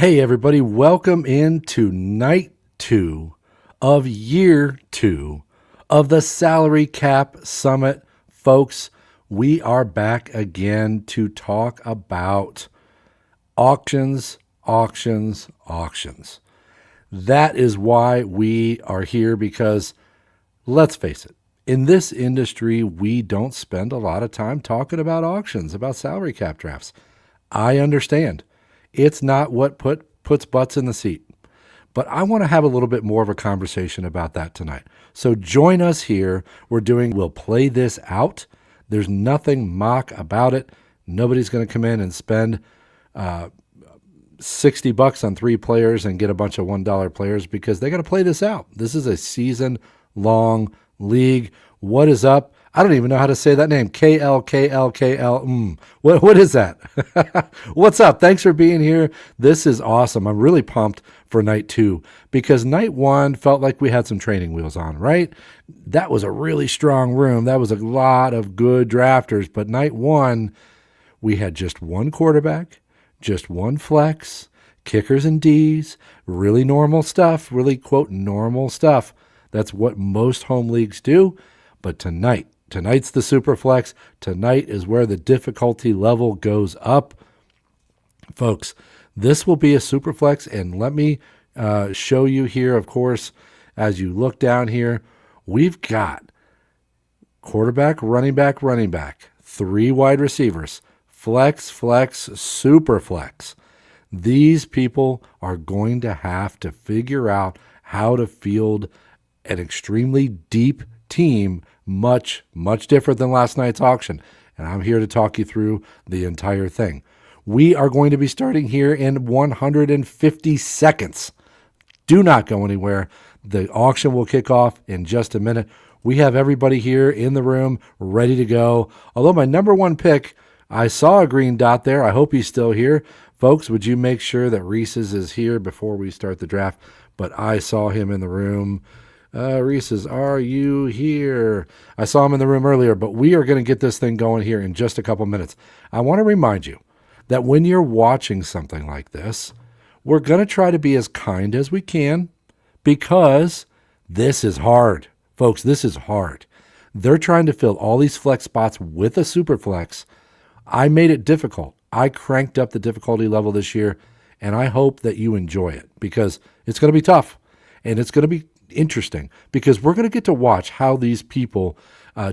Hey, everybody, welcome into night 2 of year 2 of the Salary Cap Summit. Folks, we are back again to talk about auctions. That is why we are here, because let's face it, in this industry, we don't spend a lot of time talking about auctions, about salary cap drafts. I understand. It's not what puts butts in the seat. But I want to have a little bit more of a conversation about that tonight. So join us here. We'll play this out. There's nothing mock about it. Nobody's going to come in and spend $60 on 3 players and get a bunch of $1 players, because they got to play this out. This is a season-long league. What is up? I don't even know how to say that name. KLKLKL. What is that? What's up? Thanks for being here. This is awesome. I'm really pumped for night 2, because night 1 felt like we had some training wheels on, right? That was a really strong room. That was a lot of good drafters. But night 1, we had just one quarterback, just one flex, kickers and Ds, really normal stuff, really, quote, normal stuff. That's what most home leagues do. But tonight's the superflex. Tonight is where the difficulty level goes up. Folks, this will be a superflex, and let me show you here, of course, as you look down here, we've got quarterback, running back, 3 wide receivers, flex, superflex. These people are going to have to figure out how to field an extremely deep team, much different than last night's auction. And I'm here to talk you through the entire thing. We are going to be starting here in 150 seconds. Do not go anywhere. The auction will kick off in just a minute. We have everybody here in the room ready to go. Although my number 1 pick, I saw a green dot there. I hope he's still here. Folks, would you make sure that Reese's is here before we start the draft? But I saw him in the room. Reese's, are you here? I saw him in the room earlier, but we are going to get this thing going here in just a couple minutes. I want to remind you that when you're watching something like this, we're going to try to be as kind as we can, because this is hard. Folks, this is hard. They're trying to fill all these flex spots with a super flex. I made it difficult. I cranked up the difficulty level this year, and I hope that you enjoy it, because it's going to be tough, and it's going to be interesting, because we're going to get to watch how these people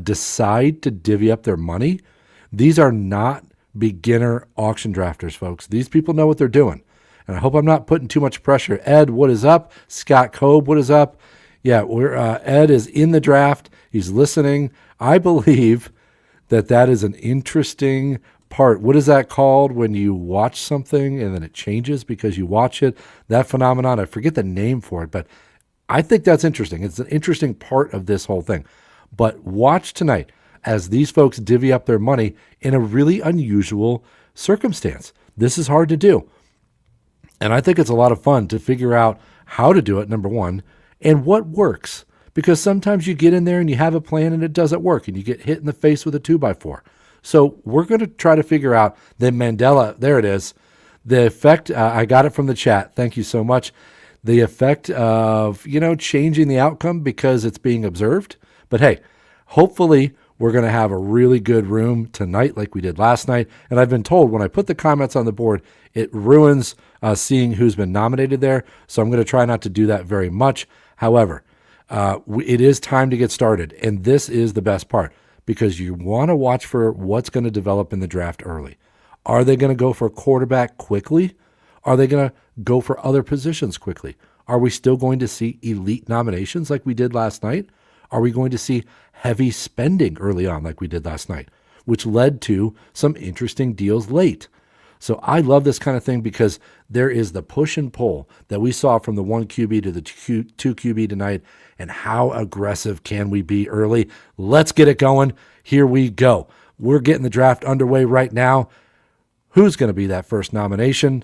decide to divvy up their money. These are not beginner auction drafters, folks. These people know what they're doing, and I hope I'm not putting too much pressure. Ed, what is up? Scott Cobe, what is up? Yeah, Ed is in the draft. He's listening. I believe that is an interesting part. What is that called when you watch something and then it changes because you watch it? That phenomenon, I forget the name for it, but I think that's interesting. It's an interesting part of this whole thing. But watch tonight as these folks divvy up their money in a really unusual circumstance. This is hard to do. And I think it's a lot of fun to figure out how to do it, number 1, and what works. Because sometimes you get in there and you have a plan and it doesn't work, and you get hit in the face with a 2x4. So we're going to try to figure out the Mandela, there it is, the effect. I got it from the chat. Thank you so much. The effect of, changing the outcome because it's being observed. But hey, hopefully we're going to have a really good room tonight like we did last night. And I've been told when I put the comments on the board, it ruins seeing who's been nominated there. So I'm going to try not to do that very much. However, it is time to get started. And this is the best part, because you want to watch for what's going to develop in the draft early. Are they going to go for a quarterback quickly? Are they going to go for other positions quickly? Are we still going to see elite nominations like we did last night? Are we going to see heavy spending early on like we did last night, which led to some interesting deals late? So I love this kind of thing, because there is the push and pull that we saw from the 1 QB to the 2 QB tonight, and how aggressive can we be early? Let's get it going. Here we go. We're getting the draft underway right now. Who's going to be that first nomination?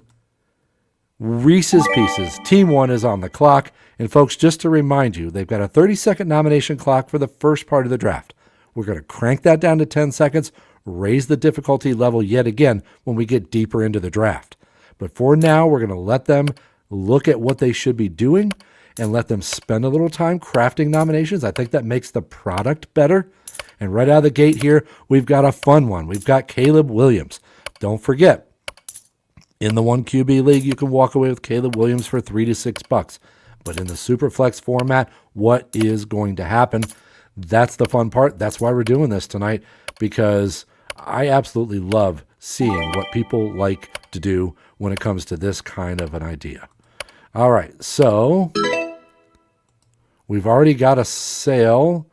Reese's Pieces. Team 1 is on the clock. And folks, just to remind you, they've got a 30-second nomination clock for the first part of the draft. We're going to crank that down to 10 seconds, raise the difficulty level yet again when we get deeper into the draft. But for now, we're going to let them look at what they should be doing and let them spend a little time crafting nominations. I think that makes the product better. And right out of the gate here, we've got a fun one. We've got Caleb Williams. Don't forget, in the 1QB league, you can walk away with Caleb Williams for $3 to $6. But in the superflex format, what is going to happen? That's the fun part. That's why we're doing this tonight, because I absolutely love seeing what people like to do when it comes to this kind of an idea. All right, so we've already got a sale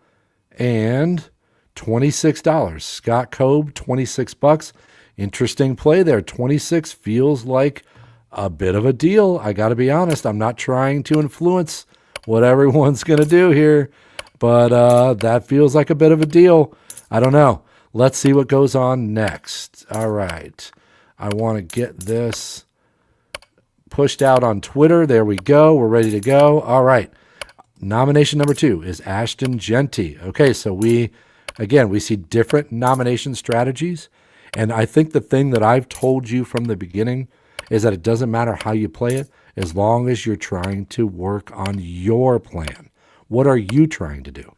and $26. Scott Cobe, $26. Interesting play there. 26 feels like a bit of a deal. I got to be honest. I'm not trying to influence what everyone's going to do here, but that feels like a bit of a deal. I don't know. Let's see what goes on next. All right. I want to get this pushed out on Twitter. There we go. We're ready to go. All right. Nomination number 2 is Ashton Genty. Okay, so we see different nomination strategies. And I think the thing that I've told you from the beginning is that it doesn't matter how you play it, as long as you're trying to work on your plan. What are you trying to do?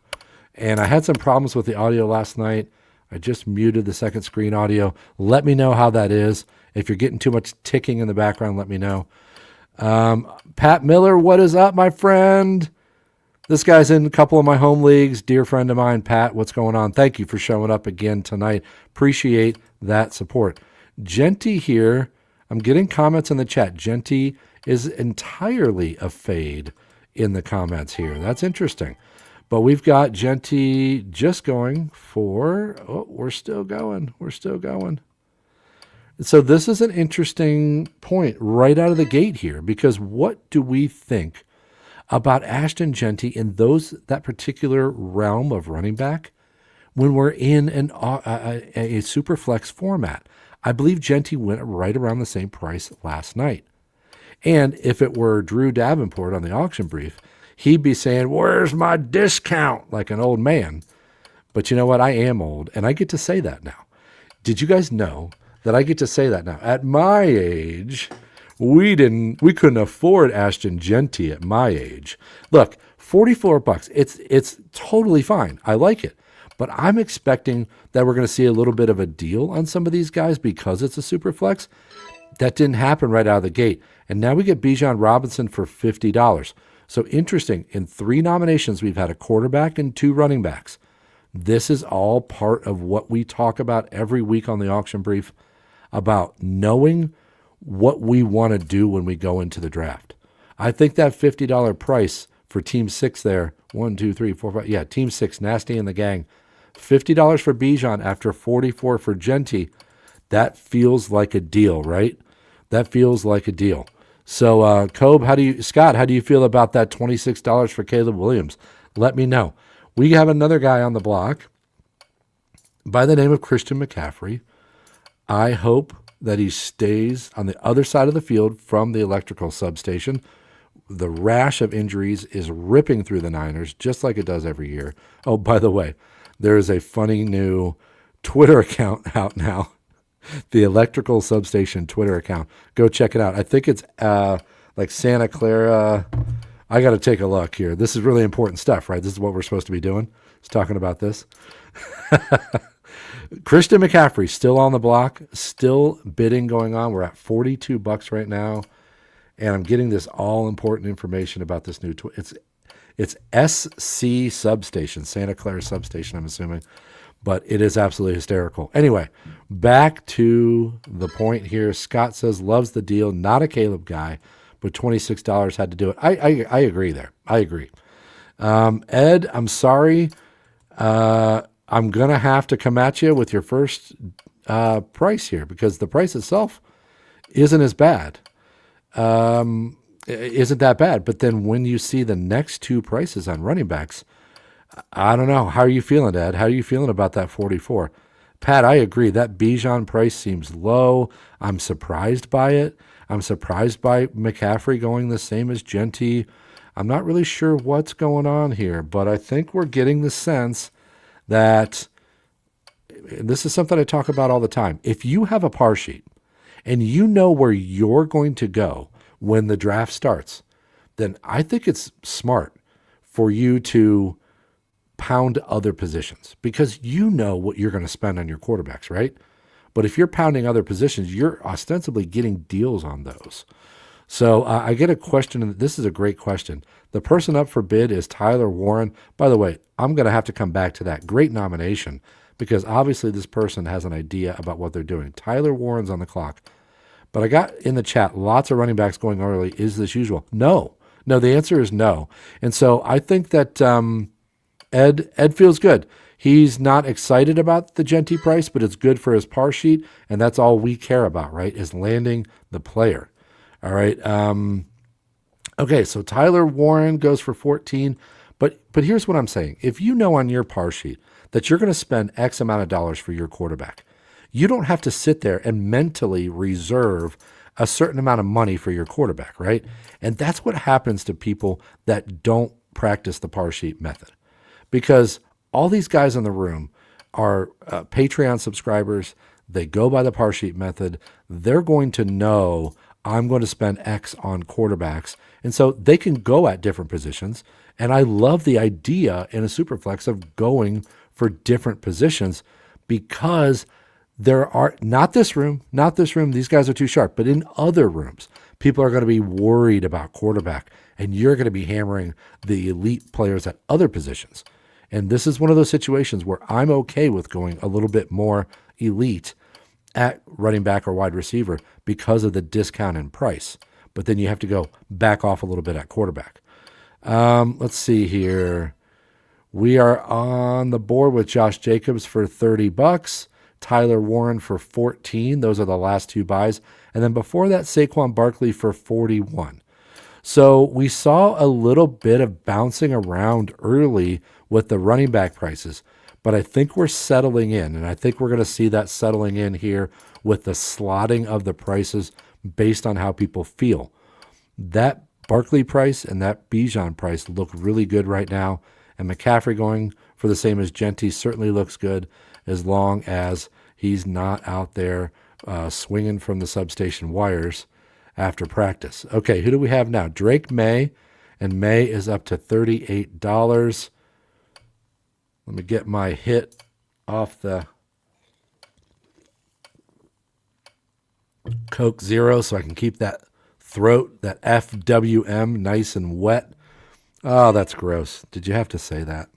And I had some problems with the audio last night. I just muted the second screen audio. Let me know how that is. If you're getting too much ticking in the background, let me know. Pat Miller, what is up, my friend? This guy's in a couple of my home leagues. Dear friend of mine, Pat, what's going on? Thank you for showing up again tonight. Appreciate that support. Genty here, I'm getting comments in the chat. Genty is entirely a fade in the comments here. That's interesting. But we've got Genty just going for, we're still going. So this is an interesting point right out of the gate here, because what do we think about Ashton Genty in that particular realm of running back when we're in a super flex format? I believe Genty went right around the same price last night. And if it were Drew Davenport on the auction brief, he'd be saying, "Where's my discount?" like an old man. But you know what? I am old, and I get to say that now. Did you guys know that I get to say that now? At my age, we couldn't afford Ashton Genty at my age. Look, $44. It's totally fine. I like it. But I'm expecting that we're going to see a little bit of a deal on some of these guys because it's a super flex. That didn't happen right out of the gate. And now we get Bijan Robinson for $50. So interesting. In 3 nominations, we've had a quarterback and 2 running backs. This is all part of what we talk about every week on the auction brief about knowing what we want to do when we go into the draft. I think that $50 price for Team 6 there, 1, 2, 3, 4, 5, yeah, Team 6, Nasty and the gang, $50 for Bijan after $44 for Genty, that feels like a deal, right? That feels like a deal. So, Scott, how do you feel about that $26 for Caleb Williams? Let me know. We have another guy on the block by the name of Christian McCaffrey. I hope that he stays on the other side of the field from the electrical substation. The rash of injuries is ripping through the Niners, just like it does every year. Oh, by the way, there is a funny new Twitter account out now. The electrical substation Twitter account. Go check it out. I think it's like Santa Clara. I got to take a look here. This is really important stuff, right? This is what we're supposed to be doing. It's talking about this. Christian McCaffrey still on the block, still bidding going on. We're at $42 right now, and I'm getting this all important information about this new. It's SC substation, Santa Clara substation. I'm assuming, but it is absolutely hysterical. Anyway, back to the point here. Scott says loves the deal. Not a Caleb guy, but $26 had to do it. I agree there. I agree. Ed, I'm sorry. I'm going to have to come at you with your first price here because the price itself isn't as bad. Isn't that bad. But then when you see the next 2 prices on running backs, I don't know. How are you feeling, Ed? How are you feeling about that 44? Pat, I agree. That Bijan price seems low. I'm surprised by it. I'm surprised by McCaffrey going the same as Genty. I'm not really sure what's going on here, but I think we're getting the sense that this is something I talk about all the time. If you have a par sheet and you know where you're going to go when the draft starts, then I think it's smart for you to pound other positions because you know what you're going to spend on your quarterbacks, right? But if you're pounding other positions, you're ostensibly getting deals on those. So I get a question, and this is a great question. The person up for bid is Tyler Warren. By the way, I'm going to have to come back to that. Great nomination because obviously this person has an idea about what they're doing. Tyler Warren's on the clock. But I got in the chat lots of running backs going early. Is this usual? No. No, the answer is no. And so I think that Ed feels good. He's not excited about the Genty price, but it's good for his par sheet, and that's all we care about, right, is landing the player. All right. Okay, so Tyler Warren goes for 14, but here's what I'm saying. If you know on your par sheet that you're going to spend X amount of dollars for your quarterback, you don't have to sit there and mentally reserve a certain amount of money for your quarterback, right? And that's what happens to people that don't practice the par sheet method. Because all these guys in the room are Patreon subscribers. They go by the par sheet method. They're going to know I'm going to spend X on quarterbacks. And so they can go at different positions. And I love the idea in a superflex of going for different positions because there are not this room, these guys are too sharp, but in other rooms, people are going to be worried about quarterback and you're going to be hammering the elite players at other positions. And this is one of those situations where I'm okay with going a little bit more elite at running back or wide receiver because of the discount in price. But then you have to go back off a little bit at quarterback. Let's see here. We are on the board with Josh Jacobs for $30. Tyler Warren for 14. Those are the last two buys. And then before that, Saquon Barkley for 41. So we saw a little bit of bouncing around early with the running back prices, but I think we're settling in, and I think we're going to see that settling in here with the slotting of the prices based on how people feel. That Barkley price and that Bijan price look really good right now, and McCaffrey going for the same as Genty certainly looks good as long as he's not out there swinging from the substation wires after practice. Okay, who do we have now? Drake May, and May is up to $38. Let me get my hit off the Coke Zero so I can keep that throat, that FWM, nice and wet. Oh, that's gross. Did you have to say that?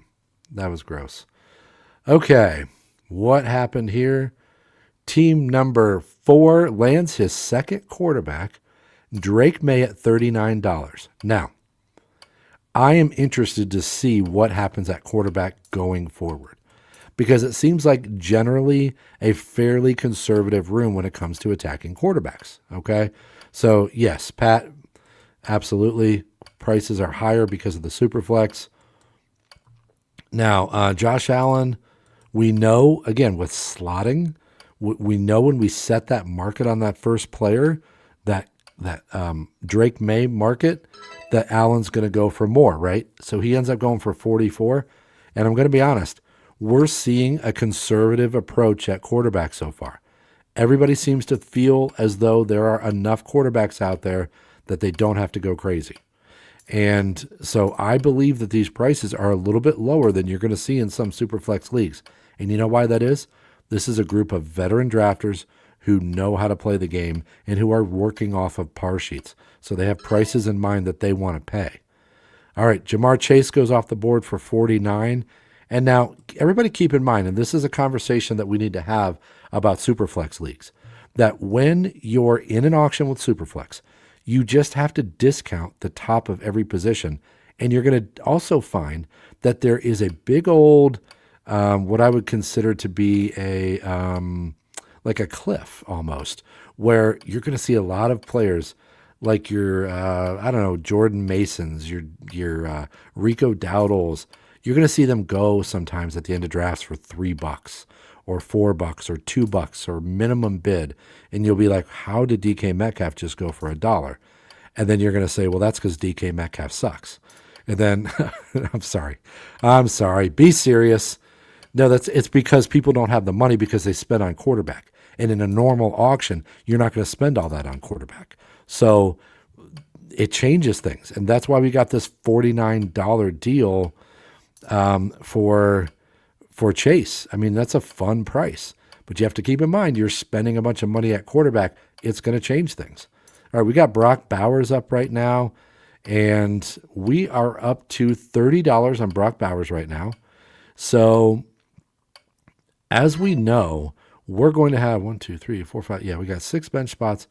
That was gross. Okay, what happened here? Team number 4 lands his second quarterback, Drake May at $39. Now, I am interested to see what happens at quarterback going forward because it seems like generally a fairly conservative room when it comes to attacking quarterbacks. Okay. So yes, Pat, absolutely. Prices are higher because of the superflex. Now, Josh Allen, we know again with slotting, we know when we set that market on that first player, that Drake May market, that Allen's going to go for more, right? So he ends up going for 44. And I'm going to be honest, we're seeing a conservative approach at quarterback so far. Everybody seems to feel as though there are enough quarterbacks out there that they don't have to go crazy. And so I believe that these prices are a little bit lower than you're going to see in some superflex leagues. And you know why that is? This is a group of veteran drafters who know how to play the game and who are working off of par sheets. So they have prices in mind that they want to pay. All right, Jamar Chase goes off the board for 49. And now everybody keep in mind, and this is a conversation that we need to have about superflex leagues, that when you're in an auction with superflex, you just have to discount the top of every position. And you're going to also find that there is a big old, what I would consider to be like a cliff almost, where you're going to see a lot of players like your, I don't know, Jordan Masons, your Rico Dowdles. You're going to see them go sometimes at the end of drafts for $3 or $4 or $2 or minimum bid. And you'll be like, how did DK Metcalf just go for $1? And then you're going to say, well, that's because DK Metcalf sucks. And then, I'm sorry, be serious. No, it's because people don't have the money because they spend on quarterback. And in a normal auction, you're not going to spend all that on quarterback. So it changes things. And that's why we got this $49 deal for Chase. I mean, that's a fun price. But you have to keep in mind, you're spending a bunch of money at quarterback. It's going to change things. All right, we got Brock Bowers up right now. And we are up to $30 on Brock Bowers right now. So as we know, we're going to have 1, 2, 3, 4, 5. Yeah, we got 6 bench spots.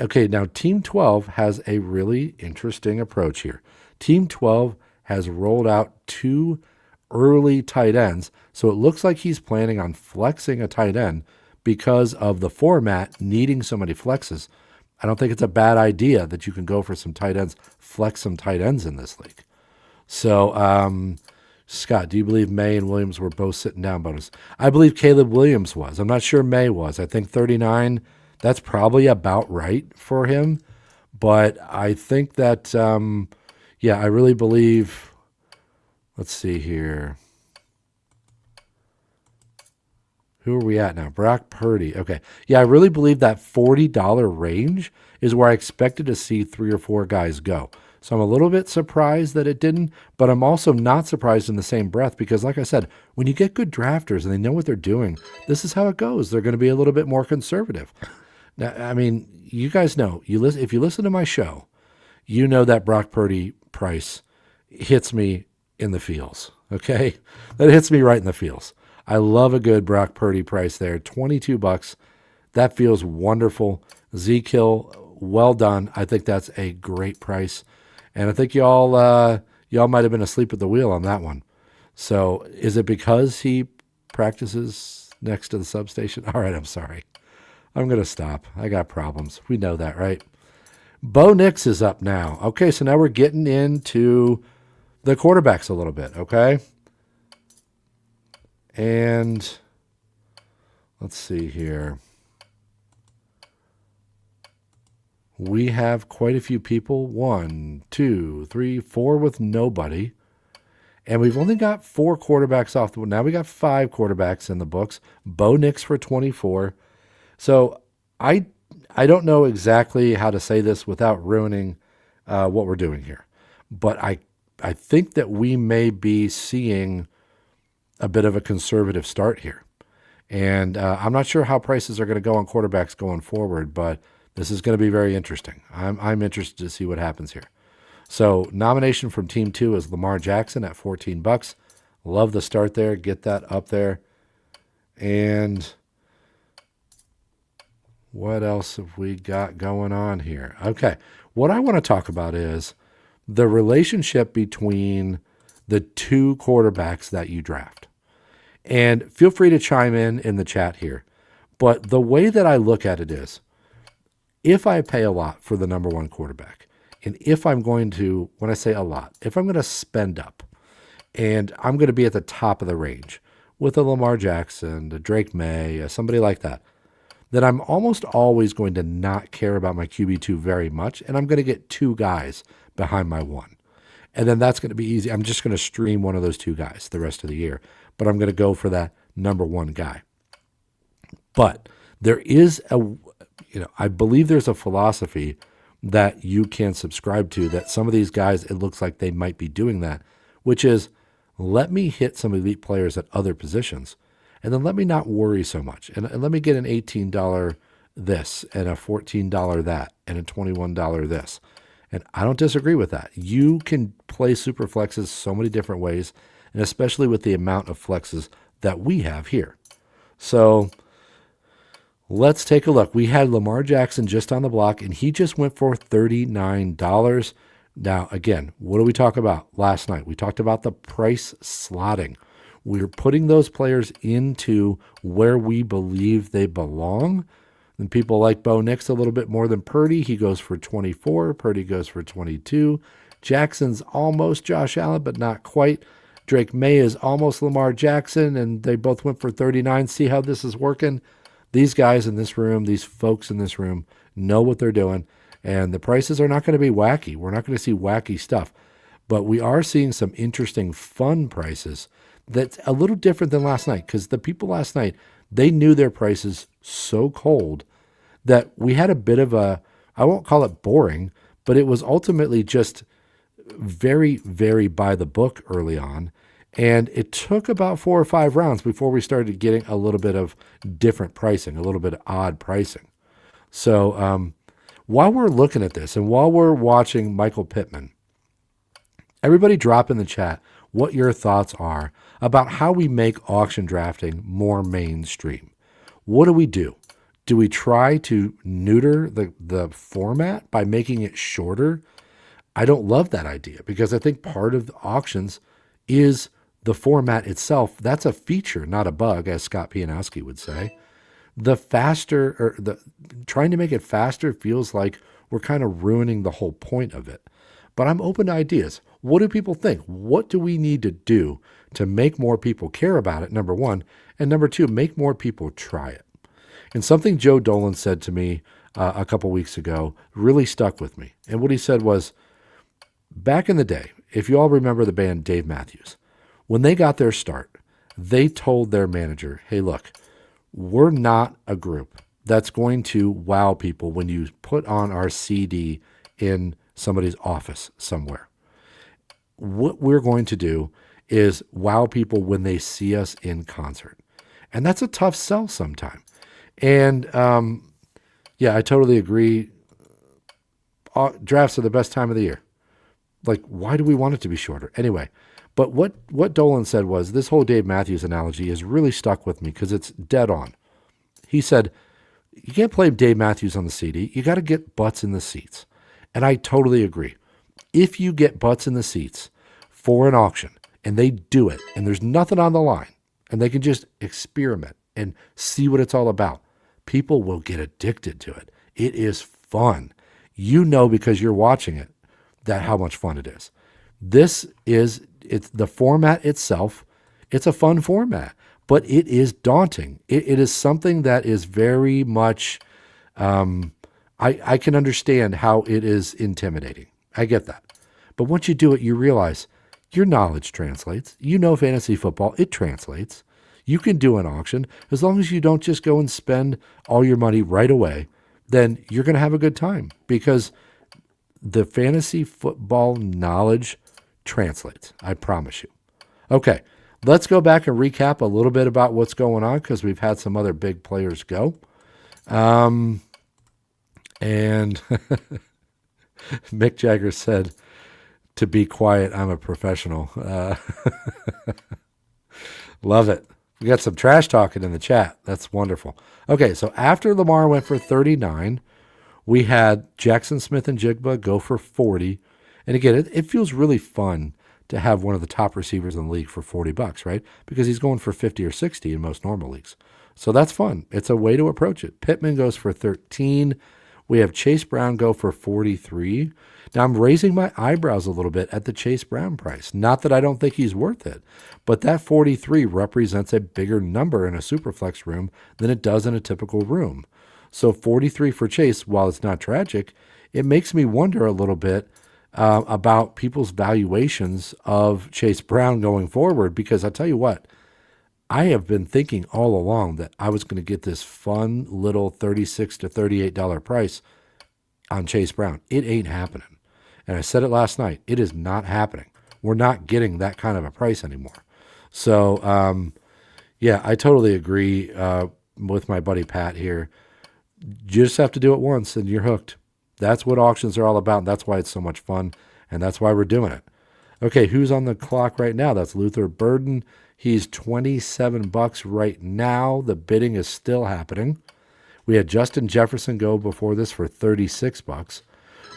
Okay, now Team 12 has a really interesting approach here. Team 12 has rolled out 2 early tight ends. So it looks like he's planning on flexing a tight end because of the format needing so many flexes. I don't think it's a bad idea that you can go for some tight ends, flex some tight ends in this league. So, Scott, do you believe May and Williams were both sitting down bonus? I believe Caleb Williams was. I'm not sure May was. I think 39, that's probably about right for him. But I think that, I really believe, let's see here. Who are we at now? Brock Purdy. Okay. Yeah, I really believe that $40 range is where I expected to see 3 or 4 guys go. So I'm a little bit surprised that it didn't, but I'm also not surprised in the same breath because, like I said, when you get good drafters and they know what they're doing, this is how it goes. They're going to be a little bit more conservative. Now, I mean, you guys know, if you listen to my show, you know that Brock Purdy price hits me in the feels, okay? That hits me right in the feels. I love a good Brock Purdy price there, $22. That feels wonderful. Z-Kill, well done. I think that's a great price. And I think y'all might have been asleep at the wheel on that one. So is it because he practices next to the substation? All right, I'm sorry. I'm going to stop. I got problems. We know that, right? Bo Nix is up now. Okay, so now we're getting into the quarterbacks a little bit, okay? And let's see here. We have quite a few people. 1, 2, 3, 4 with nobody. And we've only got 4 quarterbacks off. Now we got 5 quarterbacks in the books. Bo Nix for 24. So I don't know exactly how to say this without ruining what we're doing here. But I think that we may be seeing a bit of a conservative start here. And I'm not sure how prices are going to go on quarterbacks going forward, but this is going to be very interesting. I'm interested to see what happens here. So nomination from Team 2 is Lamar Jackson at $14. Love the start there. Get that up there. And what else have we got going on here? Okay. What I want to talk about is the relationship between the 2 quarterbacks that you draft. And feel free to chime in the chat here. But the way that I look at it is, if I pay a lot for the number 1 quarterback, and if I'm going to, when I say a lot, if I'm going to spend up, and I'm going to be at the top of the range with a Lamar Jackson, a Drake May, somebody like that, then I'm almost always going to not care about my QB2 very much, and I'm going to get 2 guys behind my 1. And then that's going to be easy. I'm just going to stream one of those 2 guys the rest of the year. But I'm going to go for that number 1 guy. But there is I believe there's a philosophy that you can subscribe to that some of these guys, it looks like they might be doing that, which is let me hit some elite players at other positions, and then let me not worry so much. And let me get an $18 this and a $14 that and a $21 this. And I don't disagree with that. You can play super flexes so many different ways, and especially with the amount of flexes that we have here. So let's take a look. We had Lamar Jackson just on the block, and he just went for $39. Now, again, what did we talk about last night? We talked about the price slotting. We're putting those players into where we believe they belong. And people like Bo Nix a little bit more than Purdy. He goes for 24. Purdy goes for 22. Jackson's almost Josh Allen, but not quite. Drake May is almost Lamar Jackson, and they both went for 39. See how this is working? These guys in this room, these folks in this room, know what they're doing, and the prices are not going to be wacky. We're not going to see wacky stuff, but we are seeing some interesting, fun prices that's a little different than last night, because the people last night, They knew their prices so cold that we had a bit of a, I won't call it boring, but it was ultimately just very, very by the book early on. And it took about 4 or 5 rounds before we started getting a little bit of different pricing, a little bit of odd pricing. So while we're looking at this and while we're watching Michael Pittman, everybody drop in the chat what your thoughts are about how we make auction drafting more mainstream. What do we do? Do we try to neuter the format by making it shorter? I don't love that idea because I think part of the auctions is the format itself. That's a feature, not a bug, as Scott Pianowski would say. The faster, or the trying to make it faster feels like we're kind of ruining the whole point of it. But I'm open to ideas. What do people think? What do we need to do to make more people care about it, number one? And number two, make more people try it. And something Joe Dolan said to me a couple weeks ago really stuck with me. And what he said was, back in the day, if you all remember the band Dave Matthews, when they got their start, they told their manager, hey, look, we're not a group that's going to wow people when you put on our CD in somebody's office somewhere. What we're going to do is wow people when they see us in concert. And that's a tough sell sometimes. And yeah, I totally agree. Drafts are the best time of the year. Like, why do we want it to be shorter? Anyway, but what Dolan said was, this whole Dave Matthews analogy has really stuck with me because it's dead on. He said, you can't play Dave Matthews on the CD. You got to get butts in the seats. And I totally agree. If you get butts in the seats for an auction and they do it and there's nothing on the line and they can just experiment and see what it's all about, people will get addicted to it. It is fun. You know, because you're watching it, that how much fun it is. It's the format itself. It's a fun format, but it is daunting. It is something that is very much, I can understand how it is intimidating. I get that. But once you do it, you realize your knowledge translates. You know fantasy football, it translates. You can do an auction as long as you don't just go and spend all your money right away. Then you're going to have a good time because the fantasy football knowledge translates. I promise you. Okay, let's go back and recap a little bit about what's going on because we've had some other big players go. And Mick Jagger said, to be quiet, I'm a professional. Love it. We got some trash talking in the chat. That's wonderful. Okay, so after Lamar went for 39, we had Jackson Smith and Jigba go for 40. And again, it feels really fun to have one of the top receivers in the league for $40, right? Because he's going for 50 or 60 in most normal leagues. So that's fun. It's a way to approach it. Pittman goes for 13. We have Chase Brown go for 43. Now, I'm raising my eyebrows a little bit at the Chase Brown price. Not that I don't think he's worth it, but that 43 represents a bigger number in a superflex room than it does in a typical room. So 43 for Chase, while it's not tragic, it makes me wonder a little bit about people's valuations of Chase Brown going forward, because I'll tell you what, I have been thinking all along that I was going to get this fun little $36 to $38 price on Chase Brown. It ain't happening. And I said it last night. It is not happening. We're not getting that kind of a price anymore. So, yeah, I totally agree with my buddy Pat here. You just have to do it once and you're hooked. That's what auctions are all about. And that's why it's so much fun. And that's why we're doing it. Okay, who's on the clock right now? That's Luther Burden. He's $27 right now. The bidding is still happening. We had Justin Jefferson go before this for $36.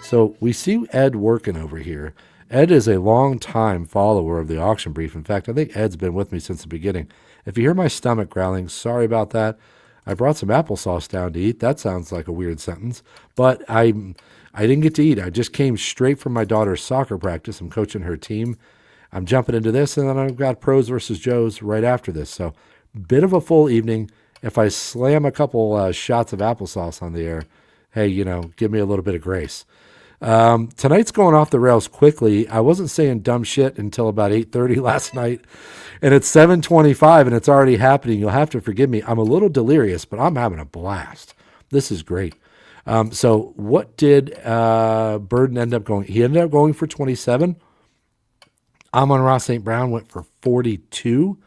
So we see Ed working over here. Ed is a long-time follower of the auction brief. In fact, I think Ed's been with me since the beginning. If you hear my stomach growling, sorry about that. I brought some applesauce down to eat. That sounds like a weird sentence, but I didn't get to eat. I just came straight from my daughter's soccer practice. I'm coaching her team. I'm jumping into this, and then I've got pros versus Joes right after this. So bit of a full evening. If I slam a couple shots of applesauce on the air, hey, give me a little bit of grace. Tonight's going off the rails quickly. I wasn't saying dumb shit until about 8:30 last night, and it's 7:25, and it's already happening. You'll have to forgive me. I'm a little delirious, but I'm having a blast. This is great. So what did Burden end up going? He ended up going for 27. Amon-Ra St. Brown went for 42.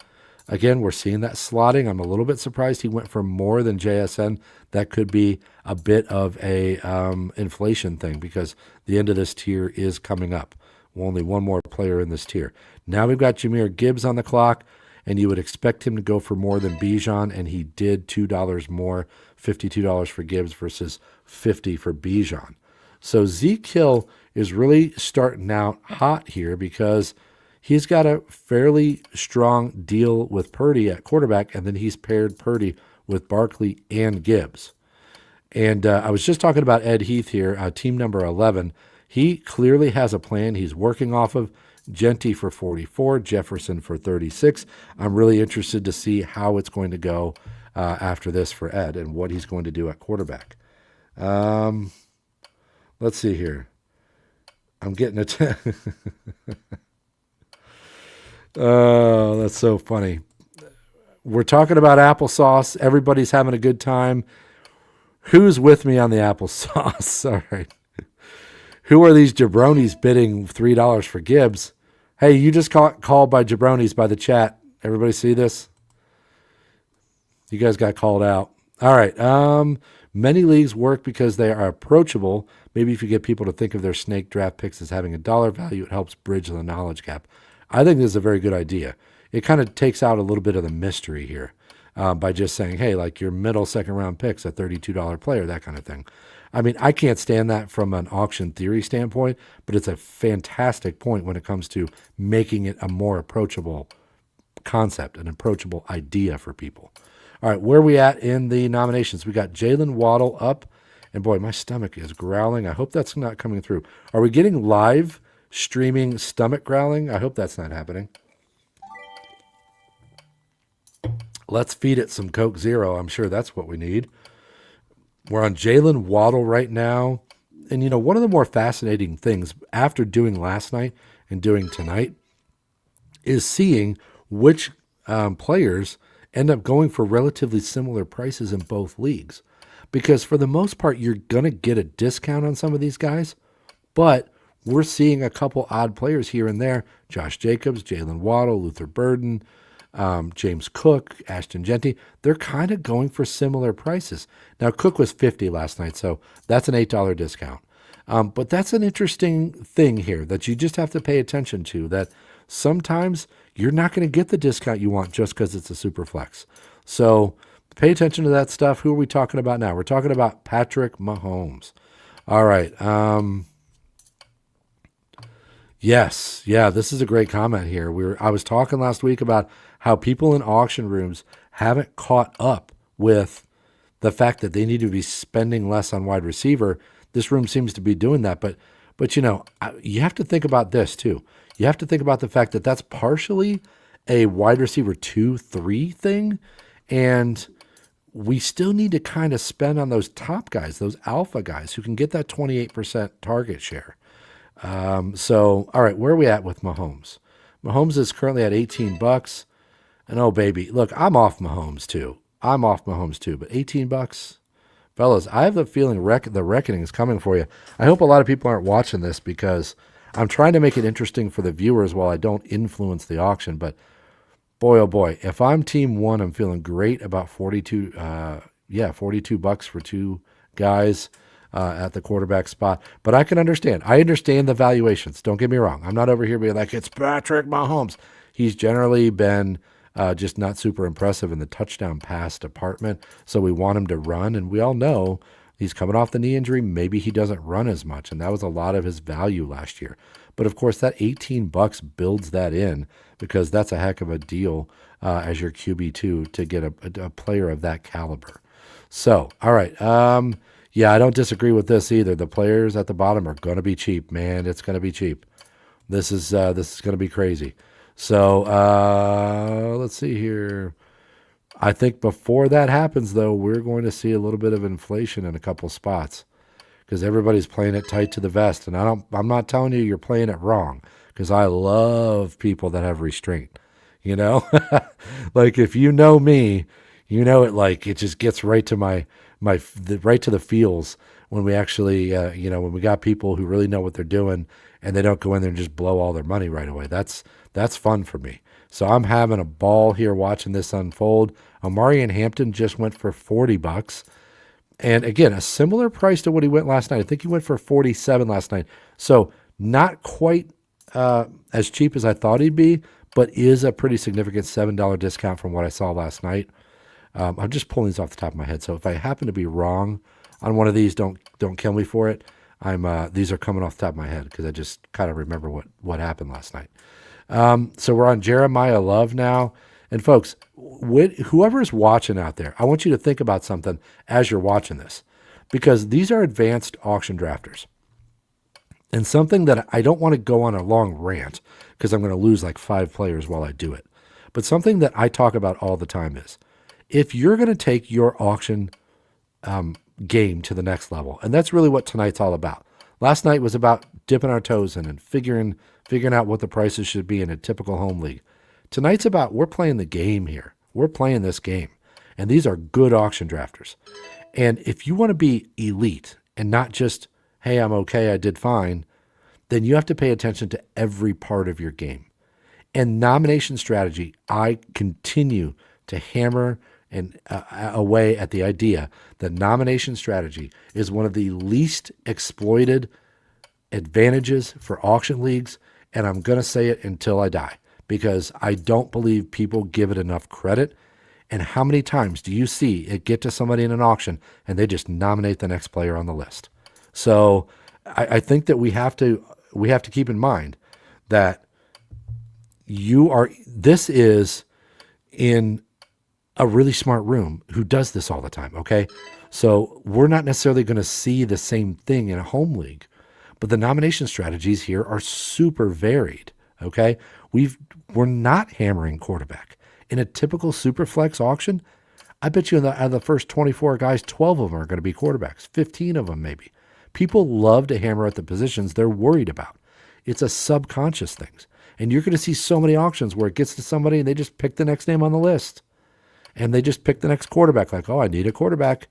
Again, we're seeing that slotting. I'm a little bit surprised he went for more than JSN. That could be a bit of a inflation thing because the end of this tier is coming up. Only one more player in this tier. Now we've got Jahmyr Gibbs on the clock, and you would expect him to go for more than Bijan, and he did $2 more, $52 for Gibbs versus $50 for Bijan. So Zeke Hill is really starting out hot here because he's got a fairly strong deal with Purdy at quarterback, and then he's paired Purdy with Barkley and Gibbs. And I was just talking about Ed Heath here, team number 11. He clearly has a plan he's working off of. Genty for 44, Jefferson for 36. I'm really interested to see how it's going to go after this for Ed and what he's going to do at quarterback. Let's see here. I'm getting it. Oh, that's so funny. We're talking about applesauce. Everybody's having a good time. Who's with me on the applesauce? All right. Who are these jabronis bidding $3 for Gibbs? Hey, you just got called by jabronis by the chat. Everybody see this? You guys got called out. All right. Many leagues work because they are approachable. Maybe if you get people to think of their snake draft picks as having a dollar value, it helps bridge the knowledge gap. I think this is a very good idea. It kind of takes out a little bit of the mystery here by just saying, hey, like your middle second round pick's a $32 player, that kind of thing. I mean, I can't stand that from an auction theory standpoint, but it's a fantastic point when it comes to making it a more approachable concept, an approachable idea for people. All right, where are we at in the nominations? We got Jalen Waddle up, and boy, my stomach is growling. I hope that's not coming through. Are we getting live streaming stomach growling? I hope that's not happening. Let's feed it some Coke Zero. I'm sure that's what we need. We're on Jalen Waddle right now. And, you know, one of the more fascinating things after doing last night and doing tonight is seeing which players end up going for relatively similar prices in both leagues. Because for the most part, you're going to get a discount on some of these guys. But we're seeing a couple odd players here and there. Josh Jacobs, Jalen Waddle, Luther Burden, James Cook, Ashton Genty. They're kind of going for similar prices. Now, Cook was $50 last night, so that's an $8 discount. But that's an interesting thing here that you just have to pay attention to, that sometimes you're not going to get the discount you want just because it's a super flex. So pay attention to that stuff. Who are we talking about now? We're talking about Patrick Mahomes. All right. Yes. Yeah, this is a great comment here. I was talking last week about how people in auction rooms haven't caught up with the fact that they need to be spending less on wide receiver. This room seems to be doing that. But you know, you have to think about this too. You have to think about the fact that that's partially a wide receiver 2-3 thing. And we still need to kind of spend on those top guys, those alpha guys who can get that 28% target share. So, all right, where are we at with Mahomes? Mahomes is currently at $18. And oh, baby, look, I'm off Mahomes too. But $18, fellas, I have the feeling the reckoning is coming for you. I hope a lot of people aren't watching this because I'm trying to make it interesting for the viewers while I don't influence the auction. But boy, oh boy, if I'm team one, I'm feeling great about $42 for two guys at the quarterback spot. But I can understand. I understand the valuations. Don't get me wrong. I'm not over here being like, it's Patrick Mahomes. He's generally been just not super impressive in the touchdown pass department. So we want him to run. And we all know he's coming off the knee injury. Maybe he doesn't run as much. And that was a lot of his value last year. But of course, that $18 builds that in because that's a heck of a deal as your QB2 to get a player of that caliber. So, all right. Yeah, I don't disagree with this either. The players at the bottom are going to be cheap, man. It's going to be cheap. This is going to be crazy. So let's see here. I think before that happens, though, we're going to see a little bit of inflation in a couple spots because everybody's playing it tight to the vest. And I'm not telling you you're playing it wrong, because I love people that have restraint, you know, like if you know me, you know, it just gets right to right to the feels when we actually, when we got people who really know what they're doing and they don't go in there and just blow all their money right away. That's fun for me. So I'm having a ball here watching this unfold. Amari and Hampton just went for $40. And again, a similar price to what he went last night. I think he went for 47 last night. So not quite as cheap as I thought he'd be, but is a pretty significant $7 discount from what I saw last night. I'm just pulling these off the top of my head. So if I happen to be wrong on one of these, don't kill me for it. These are coming off the top of my head because I just kind of remember what happened last night. So we're on Jeremiah Love now. And folks, whoever is watching out there, I want you to think about something as you're watching this, because these are advanced auction drafters. And something that I don't want to go on a long rant because I'm going to lose like 5 players while I do it. But something that I talk about all the time is, if you're going to take your auction game to the next level, and that's really what tonight's all about. Last night was about dipping our toes in and figuring out what the prices should be in a typical home league. Tonight's about, we're playing the game here. We're playing this game. And these are good auction drafters. And if you want to be elite and not just, hey, I'm okay, I did fine, then you have to pay attention to every part of your game. And nomination strategy, I continue to hammer and away at the idea that nomination strategy is one of the least exploited advantages for auction leagues. And I'm going to say it until I die, because I don't believe people give it enough credit. And how many times do you see it get to somebody in an auction and they just nominate the next player on the list? So I think that we have to keep in mind that this is in a really smart room who does this all the time. Okay. So we're not necessarily going to see the same thing in a home league, but the nomination strategies here are super varied. Okay. We're not hammering quarterback in a typical superflex auction. I bet you out of the first 24 guys, 12 of them are going to be quarterbacks, 15 of them maybe. People love to hammer at the positions they're worried about. It's a subconscious thing. And you're going to see so many auctions where it gets to somebody and they just pick the next name on the list. And they just pick the next quarterback, like, oh, I need a quarterback.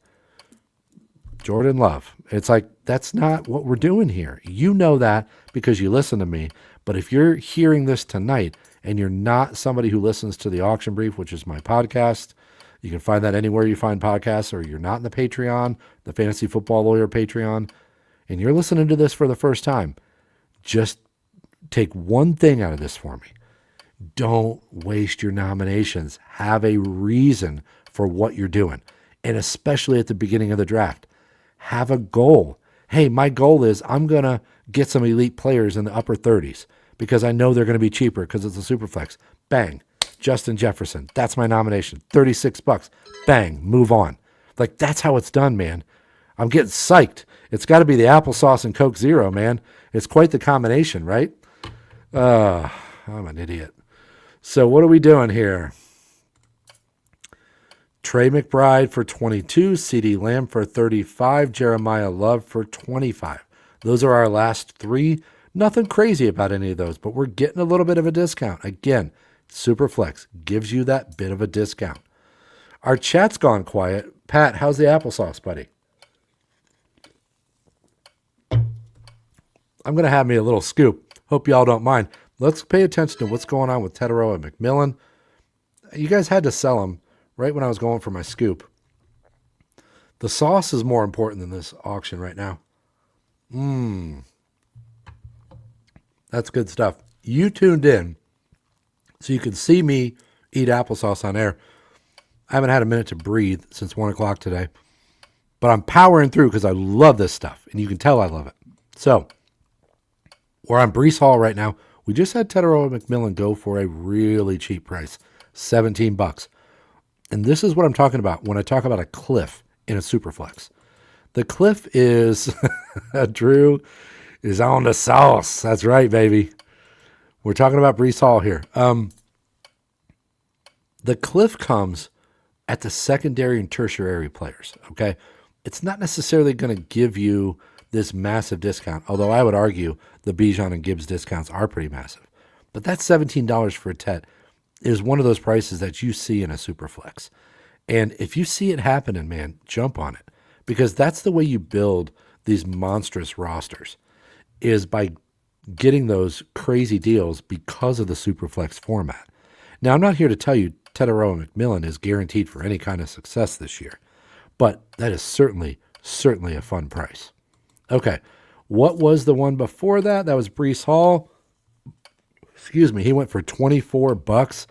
Jordan Love. It's like, that's not what we're doing here. You know that because you listen to me. But if you're hearing this tonight and you're not somebody who listens to the Auction Brief, which is my podcast, you can find that anywhere you find podcasts, or you're not in the Patreon, the Fantasy Football Lawyer Patreon, and you're listening to this for the first time, just take one thing out of this for me. Don't waste your nominations. Have a reason for what you're doing. And especially at the beginning of the draft, have a goal. Hey, my goal is I'm going to get some elite players in the upper 30s because I know they're going to be cheaper because it's a super flex. Bang. Justin Jefferson. That's my nomination. $36. Bang. Move on. Like, that's how it's done, man. I'm getting psyched. It's got to be the applesauce and Coke Zero, man. It's quite the combination, right? I'm an idiot. So what are we doing here? Trey McBride for 22, CeeDee Lamb for 35, Jeremiah Love for 25. Those are our last 3. Nothing crazy about any of those, but we're getting a little bit of a discount. Again, Superflex gives you that bit of a discount. Our chat's gone quiet. Pat, how's the applesauce, buddy? I'm going to have me a little scoop. Hope y'all don't mind. Let's pay attention to what's going on with Teterow and McMillan. You guys had to sell them right when I was going for my scoop. The sauce is more important than this auction right now. That's good stuff. You tuned in so you can see me eat applesauce on air. I haven't had a minute to breathe since 1 o'clock today, but I'm powering through because I love this stuff, and you can tell I love it. So we're on Breece Hall right now. We just had Teterow and McMillan go for a really cheap price, $17. And this is what I'm talking about when I talk about a cliff in a superflex. The cliff is, Drew is on the sauce. That's right, baby. We're talking about Breece Hall here. The cliff comes at the secondary and tertiary players, okay? It's not necessarily going to give you this massive discount. Although I would argue the Bijan and Gibbs discounts are pretty massive. But that $17 for a Tet is one of those prices that you see in a super flex. And if you see it happening, man, jump on it. Because that's the way you build these monstrous rosters, is by getting those crazy deals because of the Superflex format. Now, I'm not here to tell you Teteroa McMillan is guaranteed for any kind of success this year, but that is certainly a fun price. Okay, what was the one before that? That was Breece Hall. Excuse me, he went for $24,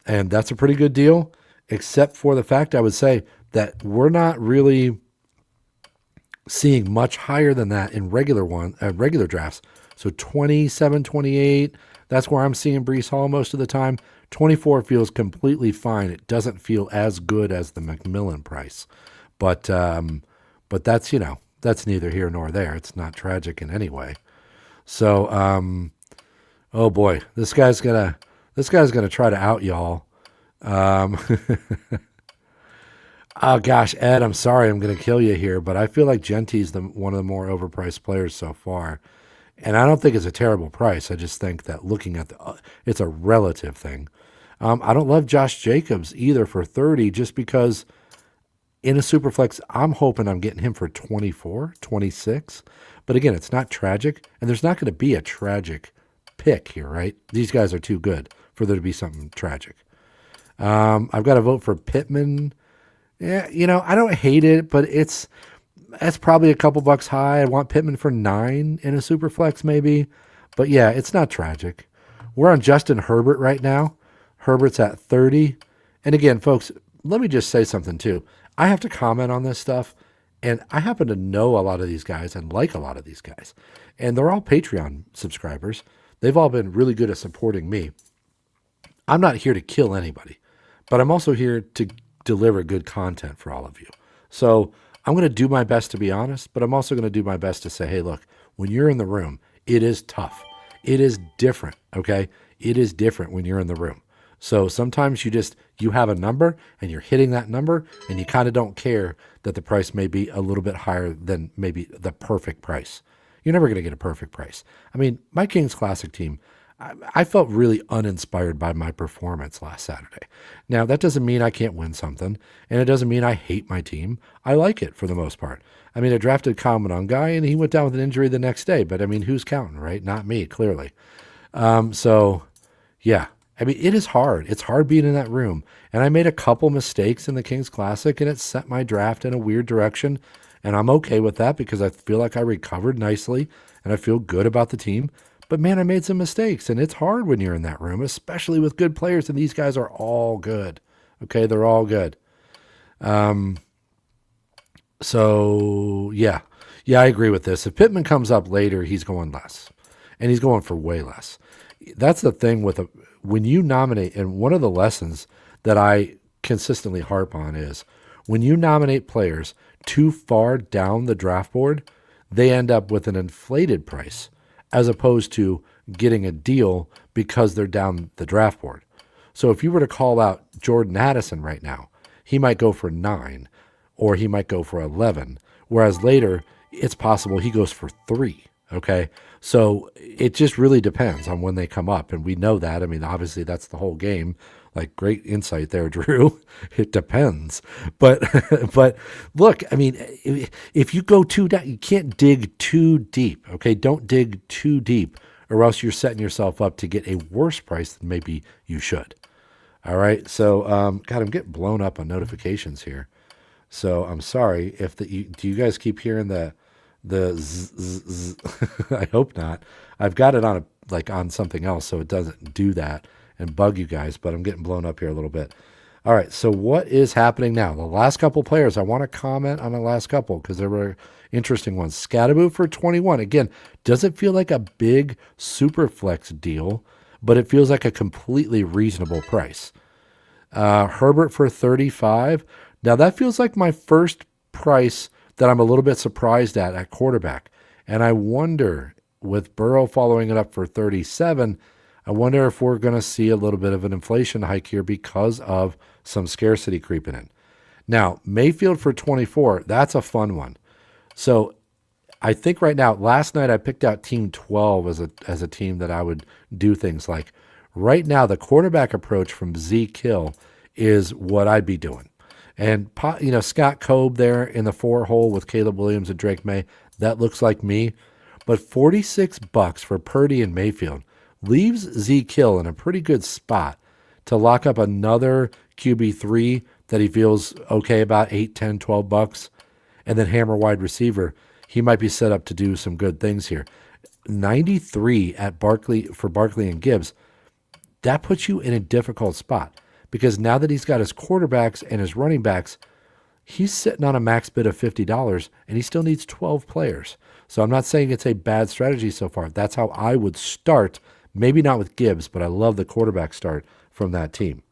and that's a pretty good deal, except for the fact I would say that we're not really seeing much higher than that in regular drafts. So 27, 28, that's where I'm seeing Breece Hall most of the time. 24 feels completely fine. It doesn't feel as good as the McMillan price. But that's, that's neither here nor there. It's not tragic in any way. So, oh boy, this guy's gonna try to out y'all. Oh gosh, Ed, I'm sorry, I'm gonna kill you here, but I feel like Gentie's one of the more overpriced players so far. And I don't think it's a terrible price. I just think that looking at it's a relative thing. I don't love Josh Jacobs either for 30, just because in a Superflex, I'm hoping I'm getting him for 24, 26. But again, it's not tragic, and there's not going to be a tragic pick here, right? These guys are too good for there to be something tragic. I've got to vote for Pittman. Yeah, I don't hate it, but that's probably a couple bucks high. I want Pittman for 9 in a super flex maybe. But yeah, it's not tragic. We're on Justin Herbert right now. Herbert's at 30. And again, folks, let me just say something too. I have to comment on this stuff, and I happen to know a lot of these guys and like a lot of these guys. And they're all Patreon subscribers. They've all been really good at supporting me. I'm not here to kill anybody, but I'm also here to deliver good content for all of you. So I'm going to do my best to be honest, but I'm also going to do my best to say, hey, look, when you're in the room, it is tough. It is different, okay? It is different when you're in the room. So sometimes you have a number and you're hitting that number and you kind of don't care that the price may be a little bit higher than maybe the perfect price. You're never going to get a perfect price. I mean, my Kings Classic team, I felt really uninspired by my performance last Saturday. Now, that doesn't mean I can't win something, and it doesn't mean I hate my team. I like it for the most part. I mean, I drafted Kyle Monangai, and he went down with an injury the next day, but I mean, who's counting, right? Not me, clearly. So, yeah. I mean, it is hard. It's hard being in that room. And I made a couple mistakes in the Kings Classic, and it sent my draft in a weird direction, and I'm okay with that because I feel like I recovered nicely, and I feel good about the team. But man, I made some mistakes, and it's hard when you're in that room, especially with good players, and these guys are all good. Okay, they're all good. So, yeah, I agree with this. If Pittman comes up later, he's going less, and he's going for way less. That's the thing when you nominate, and one of the lessons that I consistently harp on is when you nominate players too far down the draft board, they end up with an inflated price as opposed to getting a deal because they're down the draft board. So if you were to call out Jordan Addison right now, he might go for 9 or he might go for 11, whereas later it's possible he goes for 3, okay? So it just really depends on when they come up, and we know that. I mean, obviously that's the whole game. Like, great insight there, Drew. It depends. But look, I mean, if you go too down, you can't dig too deep, okay? Don't dig too deep, or else you're setting yourself up to get a worse price than maybe you should. All right? So, God, I'm getting blown up on notifications here. So I'm sorry if do you guys keep hearing the zzz? I hope not. I've got it on something else, so it doesn't do that and bug you guys, but I'm getting blown up here a little bit. All right, so what is happening now? The last couple players, I want to comment on the last couple because there were interesting ones. Scatterbo for 21. Again, doesn't feel like a big super flex deal, but it feels like a completely reasonable price. Herbert for 35. Now that feels like my first price that I'm a little bit surprised at quarterback. And I wonder, with Burrow following it up for 37, I wonder if we're going to see a little bit of an inflation hike here because of some scarcity creeping in. Now, Mayfield for 24, that's a fun one. So I think right now, last night I picked out Team 12 as a team that I would do things like. Right now, the quarterback approach from Z Kill is what I'd be doing. And, Scott Cobe there in the 4 hole with Caleb Williams and Drake May, that looks like me. But $46 for Purdy and Mayfield leaves Z Kill in a pretty good spot to lock up another QB3 that he feels okay about, 8, 10, $12, and then hammer wide receiver. He might be set up to do some good things here. 93 at Barkley and Gibbs. That puts you in a difficult spot because now that he's got his quarterbacks and his running backs, he's sitting on a max bid of $50 and he still needs 12 players. So I'm not saying it's a bad strategy so far. That's how I would start. Maybe not with Gibbs, but I love the quarterback start from that team.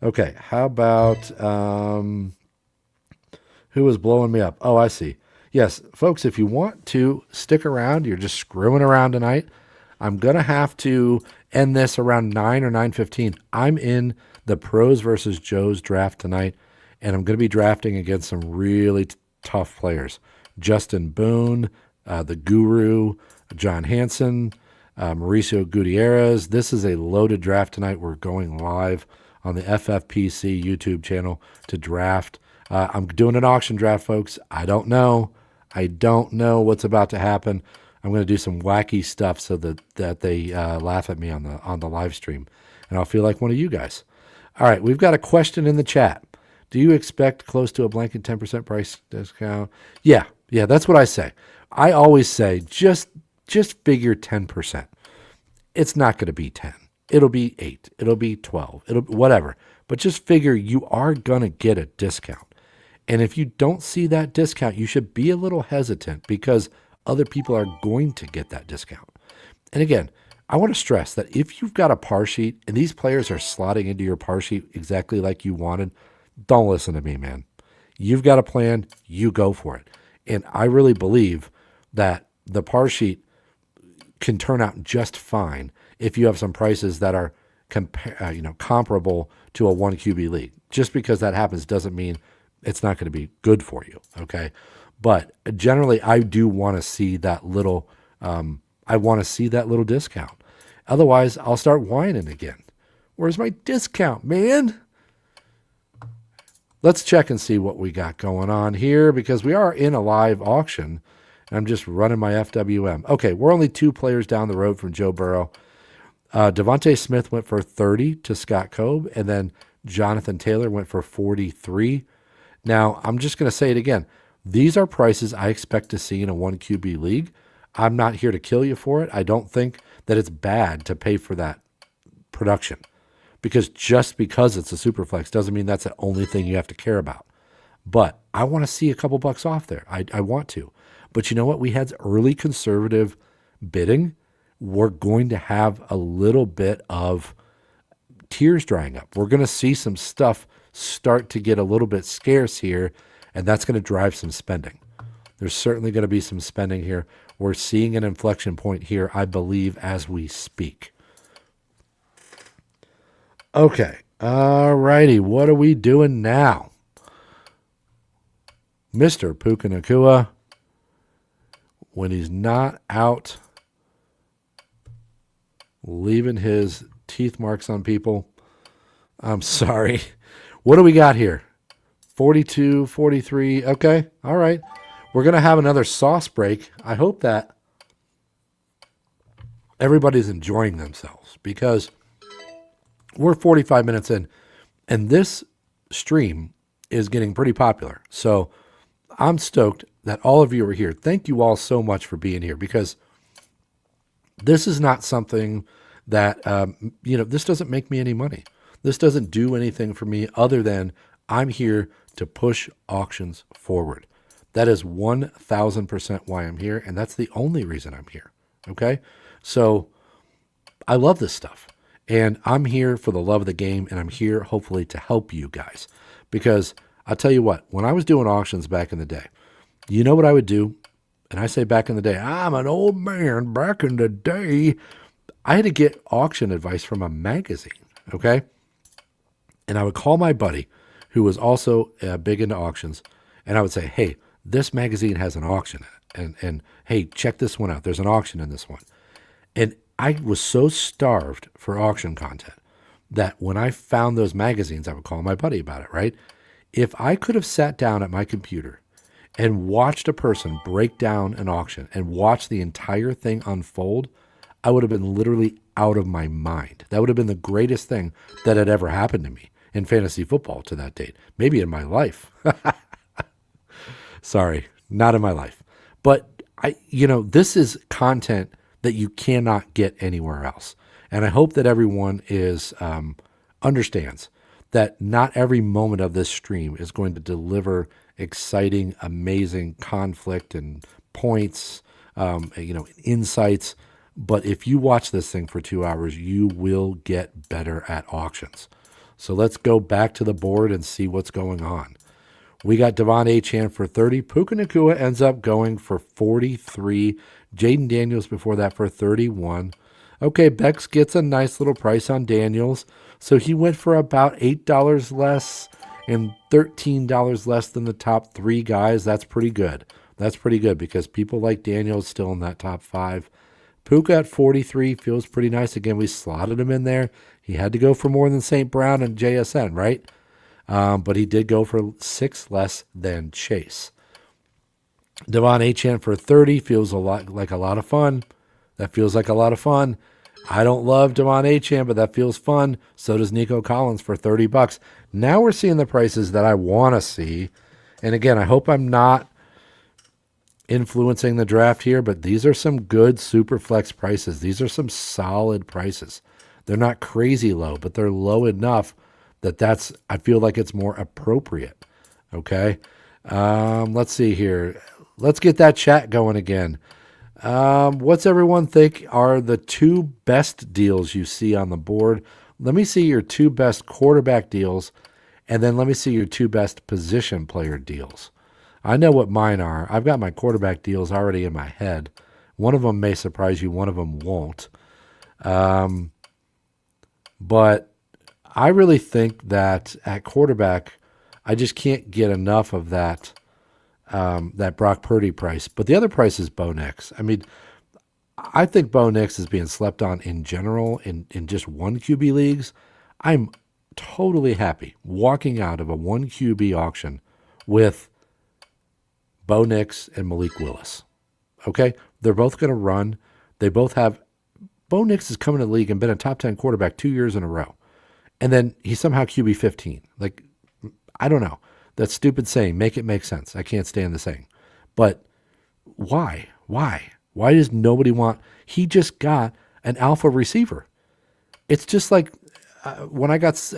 Okay, how about who was blowing me up? Oh, I see. Yes, folks, if you want to stick around, you're just screwing around tonight. I'm going to have to end this around 9 or 9:15. I'm in the Pros versus Joes draft tonight, and I'm going to be drafting against some really tough players. Justin Boone, the Guru, John Hansen, Mauricio Gutierrez. This is a loaded draft tonight. We're going live on the FFPC YouTube channel to draft. I'm doing an auction draft, folks. I don't know what's about to happen. I'm going to do some wacky stuff so that they laugh at me on the live stream, and I'll feel like one of you guys. All right, we've got a question in the chat. Do you expect close to a blanket 10% price discount? Yeah, that's what I say. I always say just figure 10%. It's not going to be 10. It'll be 8. It'll be 12. It'll whatever. But just figure you are going to get a discount. And if you don't see that discount, you should be a little hesitant because other people are going to get that discount. And again, I want to stress that if you've got a par sheet and these players are slotting into your par sheet exactly like you wanted, don't listen to me, man. You've got a plan, you go for it. And I really believe that the par sheet can turn out just fine if you have some prices that are comparable to a 1 QB league. Just because that happens doesn't mean it's not going to be good for you, okay? But generally, I do want to see that little. I want to see that little discount. Otherwise, I'll start whining again. Where's my discount, man? Let's check and see what we got going on here because we are in a live auction. And I'm just running my FWM. Okay, we're only 2 players down the road from Joe Burrow. Devontae Smith went for 30 to Scott Cobe, and then Jonathan Taylor went for 43. Now, I'm just going to say it again. These are prices I expect to see in a 1 QB league. I'm not here to kill you for it. I don't think that it's bad to pay for that production because just because it's a superflex doesn't mean that's the only thing you have to care about. But I want to see a couple bucks off there. I want to. But you know what? We had early conservative bidding. We're going to have a little bit of tears drying up. We're going to see some stuff start to get a little bit scarce here, and that's going to drive some spending. There's certainly going to be some spending here. We're seeing an inflection point here, I believe, as we speak. Okay. All righty. What are we doing now? Mr. Puka Nacua, when he's not out leaving his teeth marks on people. I'm sorry. What do we got here? 42, 43. Okay. All right. We're going to have another sauce break. I hope that everybody's enjoying themselves because we're 45 minutes in and this stream is getting pretty popular. So I'm stoked that all of you are here. Thank you all so much for being here because this is not something that, this doesn't make me any money. This doesn't do anything for me other than I'm here to push auctions forward. That is 1,000% why I'm here, and that's the only reason I'm here, okay? So I love this stuff, and I'm here for the love of the game, and I'm here hopefully to help you guys because I'll tell you what, when I was doing auctions back in the day, you know what I would do? And I say back in the day, I'm an old man back in the day. I had to get auction advice from a magazine, okay? And I would call my buddy who was also big into auctions, and I would say, hey, this magazine has an auction in it. and hey, check this one out. There's an auction in this one. And I was so starved for auction content that when I found those magazines, I would call my buddy about it, right? If I could have sat down at my computer and watched a person break down an auction and watch the entire thing unfold, I would have been literally out of my mind. That would have been the greatest thing that had ever happened to me in fantasy football to that date. Maybe in my life. Sorry, not in my life. But this is content that you cannot get anywhere else. And I hope that everyone understands that not every moment of this stream is going to deliver exciting, amazing conflict and points, insights. But if you watch this thing for 2 hours, you will get better at auctions. So let's go back to the board and see what's going on. We got Devon Achane for 30. Puka Nacua ends up going for 43. Jaden Daniels before that for 31. Okay, Bex gets a nice little price on Daniels. So he went for about $8 less and $13 less than the top three guys. That's pretty good. That's pretty good because people like Daniels still in that top five. Puka at 43 feels pretty nice. Again, we slotted him in there. He had to go for more than St. Brown and JSN, right? But he did go for 6 less than Chase. Devon Achane for 30 feels like a lot of fun. That feels like a lot of fun. I don't love Devon Achane, but that feels fun. So does Nico Collins for $30. Now we're seeing the prices that I want to see. And again, I hope I'm not influencing the draft here, but these are some good super flex prices. These are some solid prices. They're not crazy low, but they're low enough that I feel like it's more appropriate. Okay. Let's see here. Let's get that chat going again. What's everyone think are the 2 best deals you see on the board? Let me see your 2 best quarterback deals, and then let me see your 2 best position player deals. I know what mine are. I've got my quarterback deals already in my head. One of them may surprise you. One of them won't. But I really think that at quarterback, I just can't get enough of that Brock Purdy price. But the other price is Bo Nix. I mean, I think Bo Nix is being slept on in general in just 1 QB leagues. I'm totally happy walking out of a 1 QB auction with Bo Nix and Malik Willis. Okay? They're both going to run. They both have... Bo Nix has come into the league and been a top 10 quarterback 2 years in a row. And then he's somehow QB 15. Like, I don't know. That stupid saying, make it make sense. I can't stand the saying. But why? Why does nobody want... He just got an alpha receiver. It's just like when I got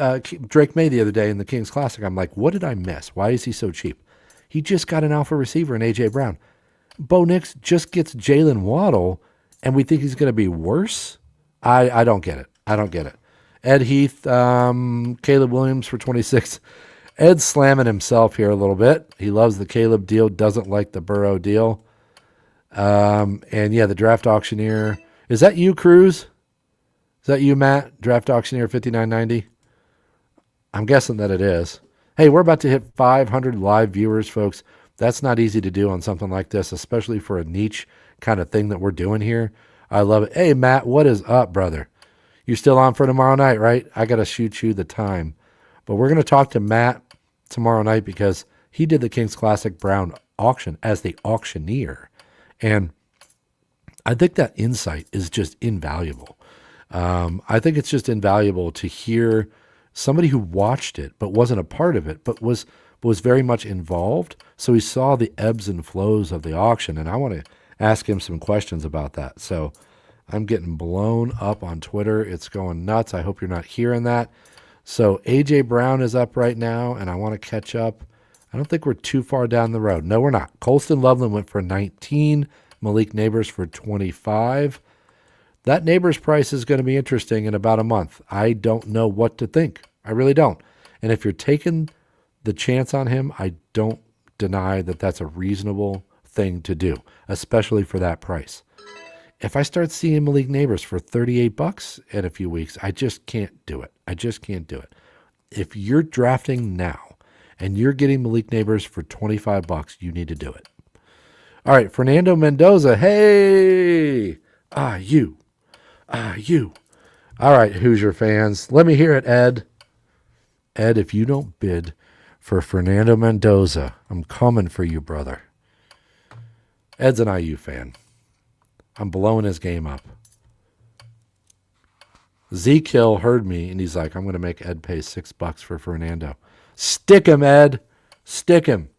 Drake May the other day in the Kings Classic, I'm like, what did I miss? Why is he so cheap? He just got an alpha receiver in A.J. Brown. Bo Nix just gets Jalen Waddle, and we think he's going to be worse? I don't get it. I don't get it. Ed Heath, Caleb Williams for 26. Ed's slamming himself here a little bit. He loves the Caleb deal, doesn't like the Burrow deal. And yeah, the draft auctioneer. Is that you, Cruz? Is that you, Matt? Draft auctioneer 5990? I'm guessing that it is. Hey, we're about to hit 500 live viewers, folks. That's not easy to do on something like this, especially for a niche kind of thing that we're doing here. I love it. Hey, Matt, what is up, brother? You still on for tomorrow night, right? I got to shoot you the time. But we're going to talk to Matt tomorrow night because he did the Kings Classic Brown auction as the auctioneer. And I think that insight is just invaluable. I think it's just invaluable to hear somebody who watched it but wasn't a part of it, but was very much involved. So he saw the ebbs and flows of the auction, and I want to ask him some questions about that. So I'm getting blown up on Twitter. It's going nuts. I hope you're not hearing that. So A.J. Brown is up right now, and I want to catch up. I don't think we're too far down the road. No, we're not. Colston Loveland went for 19. Malik Neighbors for 25. That Neighbors price is going to be interesting in about a month. I don't know what to think. I really don't. And if you're taking the chance on him, I don't deny that that's a reasonable thing to do, especially for that price. If I start seeing Malik Neighbors for $38 in a few weeks, I just can't do it. I just can't do it. If you're drafting now and you're getting Malik Neighbors for $25, you need to do it. All right, Fernando Mendoza. Hey, you. You. All right, Hoosier fans. Let me hear it, Ed. Ed, if you don't bid for Fernando Mendoza, I'm coming for you, brother. Ed's an IU fan. I'm blowing his game up. Zeke Hill heard me, and he's like, I'm going to make Ed pay $6 for Fernando. Stick him, Ed. Stick him.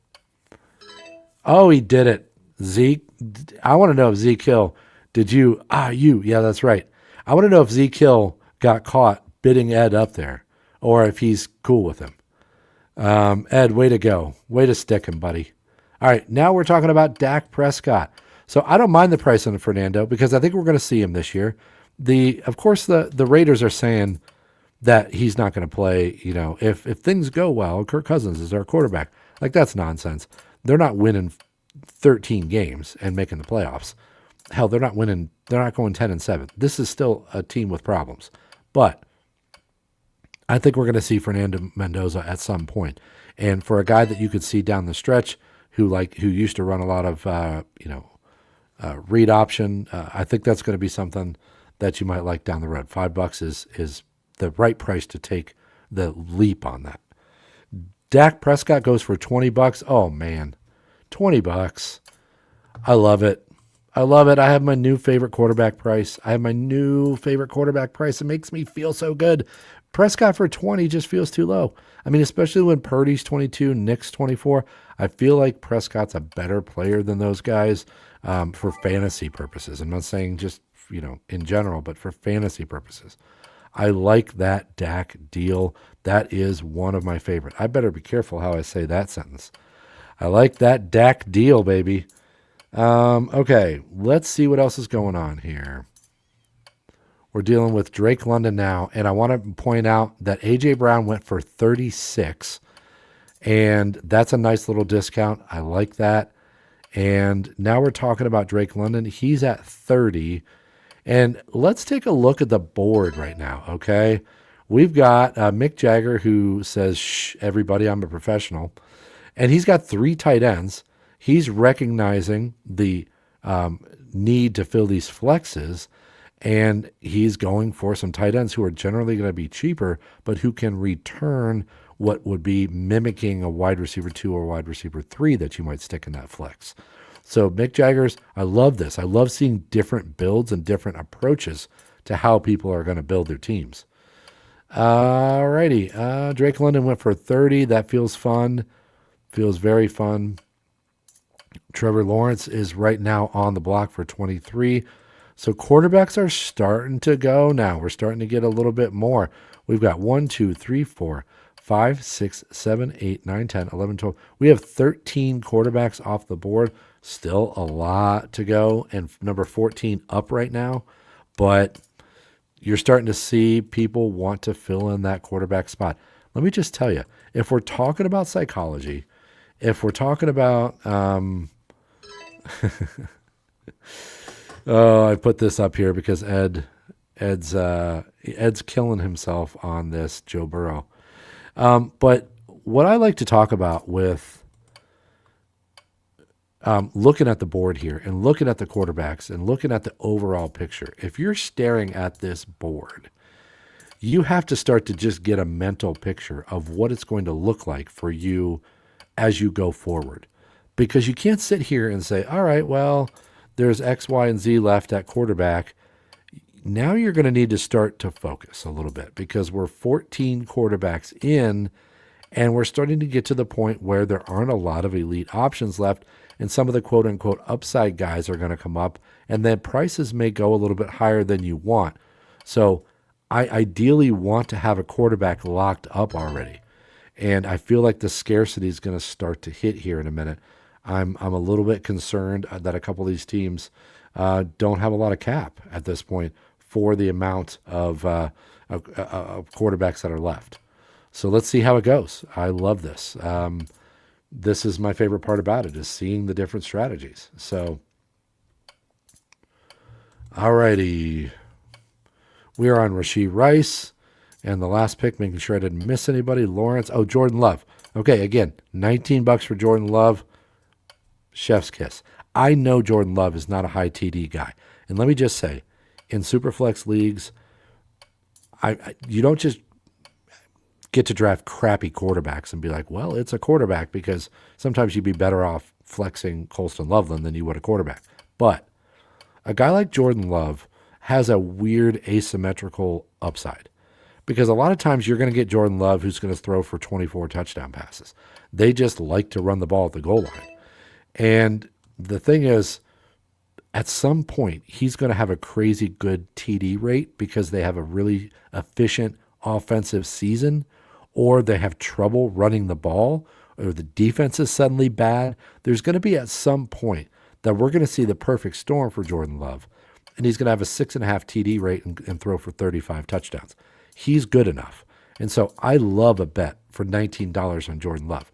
Oh, he did it. Zeke, I want to know if Zeke Hill, did you, yeah, that's right. I want to know if Zeke Hill got caught bidding Ed up there, or if he's cool with him. Ed, way to go. Way to stick him, buddy. All right, now we're talking about Dak Prescott. So I don't mind the price on Fernando because I think we're going to see him this year. Of course, the Raiders are saying that he's not going to play. You know, if things go well, Kirk Cousins is our quarterback. Like, that's nonsense. They're not winning 13 games and making the playoffs. Hell, they're not winning. They're not going 10-7. This is still a team with problems. But I think we're going to see Fernando Mendoza at some point. And for a guy that you could see down the stretch who used to run a lot of read option, I think that's going to be something that you might like down the road. $5 is the right price to take the leap on that. Dak Prescott goes for $20. Oh man, $20. I love it. I love it. I have my new favorite quarterback price. It makes me feel so good. Prescott for 20 just feels too low. I mean, especially when Purdy's 22, Nick's 24. I feel like Prescott's a better player than those guys for fantasy purposes. I'm not saying just, in general, but for fantasy purposes. I like that Dak deal. That is one of my favorite. I better be careful how I say that sentence. I like that Dak deal, baby. Okay, let's see what else is going on here. We're dealing with Drake London now, and I want to point out that A.J. Brown went for 36, and that's a nice little discount. I like that. And now we're talking about Drake London. He's at 30. And let's take a look at the board right now, okay? We've got Mick Jagger, who says, shh, everybody, I'm a professional. And he's got 3 tight ends. He's recognizing the need to fill these flexes, and he's going for some tight ends who are generally going to be cheaper, but who can return what would be mimicking a wide receiver 2 or wide receiver 3 that you might stick in that flex. So Mick Jagger's, I love this. I love seeing different builds and different approaches to how people are going to build their teams. Alrighty. Drake London went for 30. That feels fun. Feels very fun. Trevor Lawrence is right now on the block for 23. So quarterbacks are starting to go now. We're starting to get a little bit more. We've got 1, 2, 3, 4, 5, 6, 7, 8, 9, 10, 11, 12. We have 13 quarterbacks off the board. Still a lot to go. And number 14 up right now. But you're starting to see people want to fill in that quarterback spot. Let me just tell you, if we're talking about psychology, if we're talking about oh, I put this up here because Ed's killing himself on this, Joe Burrow. But what I like to talk about with looking at the board here and looking at the quarterbacks and looking at the overall picture, if you're staring at this board, you have to start to just get a mental picture of what it's going to look like for you as you go forward. Because you can't sit here and say, all right, well, there's X, Y, and Z left at quarterback. Now you're going to need to start to focus a little bit because we're 14 quarterbacks in and we're starting to get to the point where there aren't a lot of elite options left and some of the quote-unquote upside guys are going to come up and then prices may go a little bit higher than you want. So I ideally want to have a quarterback locked up already. And I feel like the scarcity is going to start to hit here in a minute. I'm a little bit concerned that a couple of these teams don't have a lot of cap at this point for the amount of quarterbacks that are left. So let's see how it goes. I love this. This is my favorite part about it, is seeing the different strategies. So, alrighty. We are on Rashee Rice. And the last pick, making sure I didn't miss anybody, Lawrence. Oh, Jordan Love. Okay, again, $19 for Jordan Love. Chef's kiss. I know Jordan Love is not a high TD guy. And let me just say, in Superflex leagues, you don't just get to draft crappy quarterbacks and be like, well, it's a quarterback, because sometimes you'd be better off flexing Colston Loveland than you would a quarterback. But a guy like Jordan Love has a weird asymmetrical upside, because a lot of times you're going to get Jordan Love who's going to throw for 24 touchdown passes. They just like to run the ball at the goal line. And the thing is, at some point, he's going to have a crazy good TD rate because they have a really efficient offensive season, or they have trouble running the ball, or the defense is suddenly bad. There's going to be at some point that we're going to see the perfect storm for Jordan Love, and he's going to have a 6.5 TD rate and throw for 35 touchdowns. He's good enough. And so I love a bet for $19 on Jordan Love.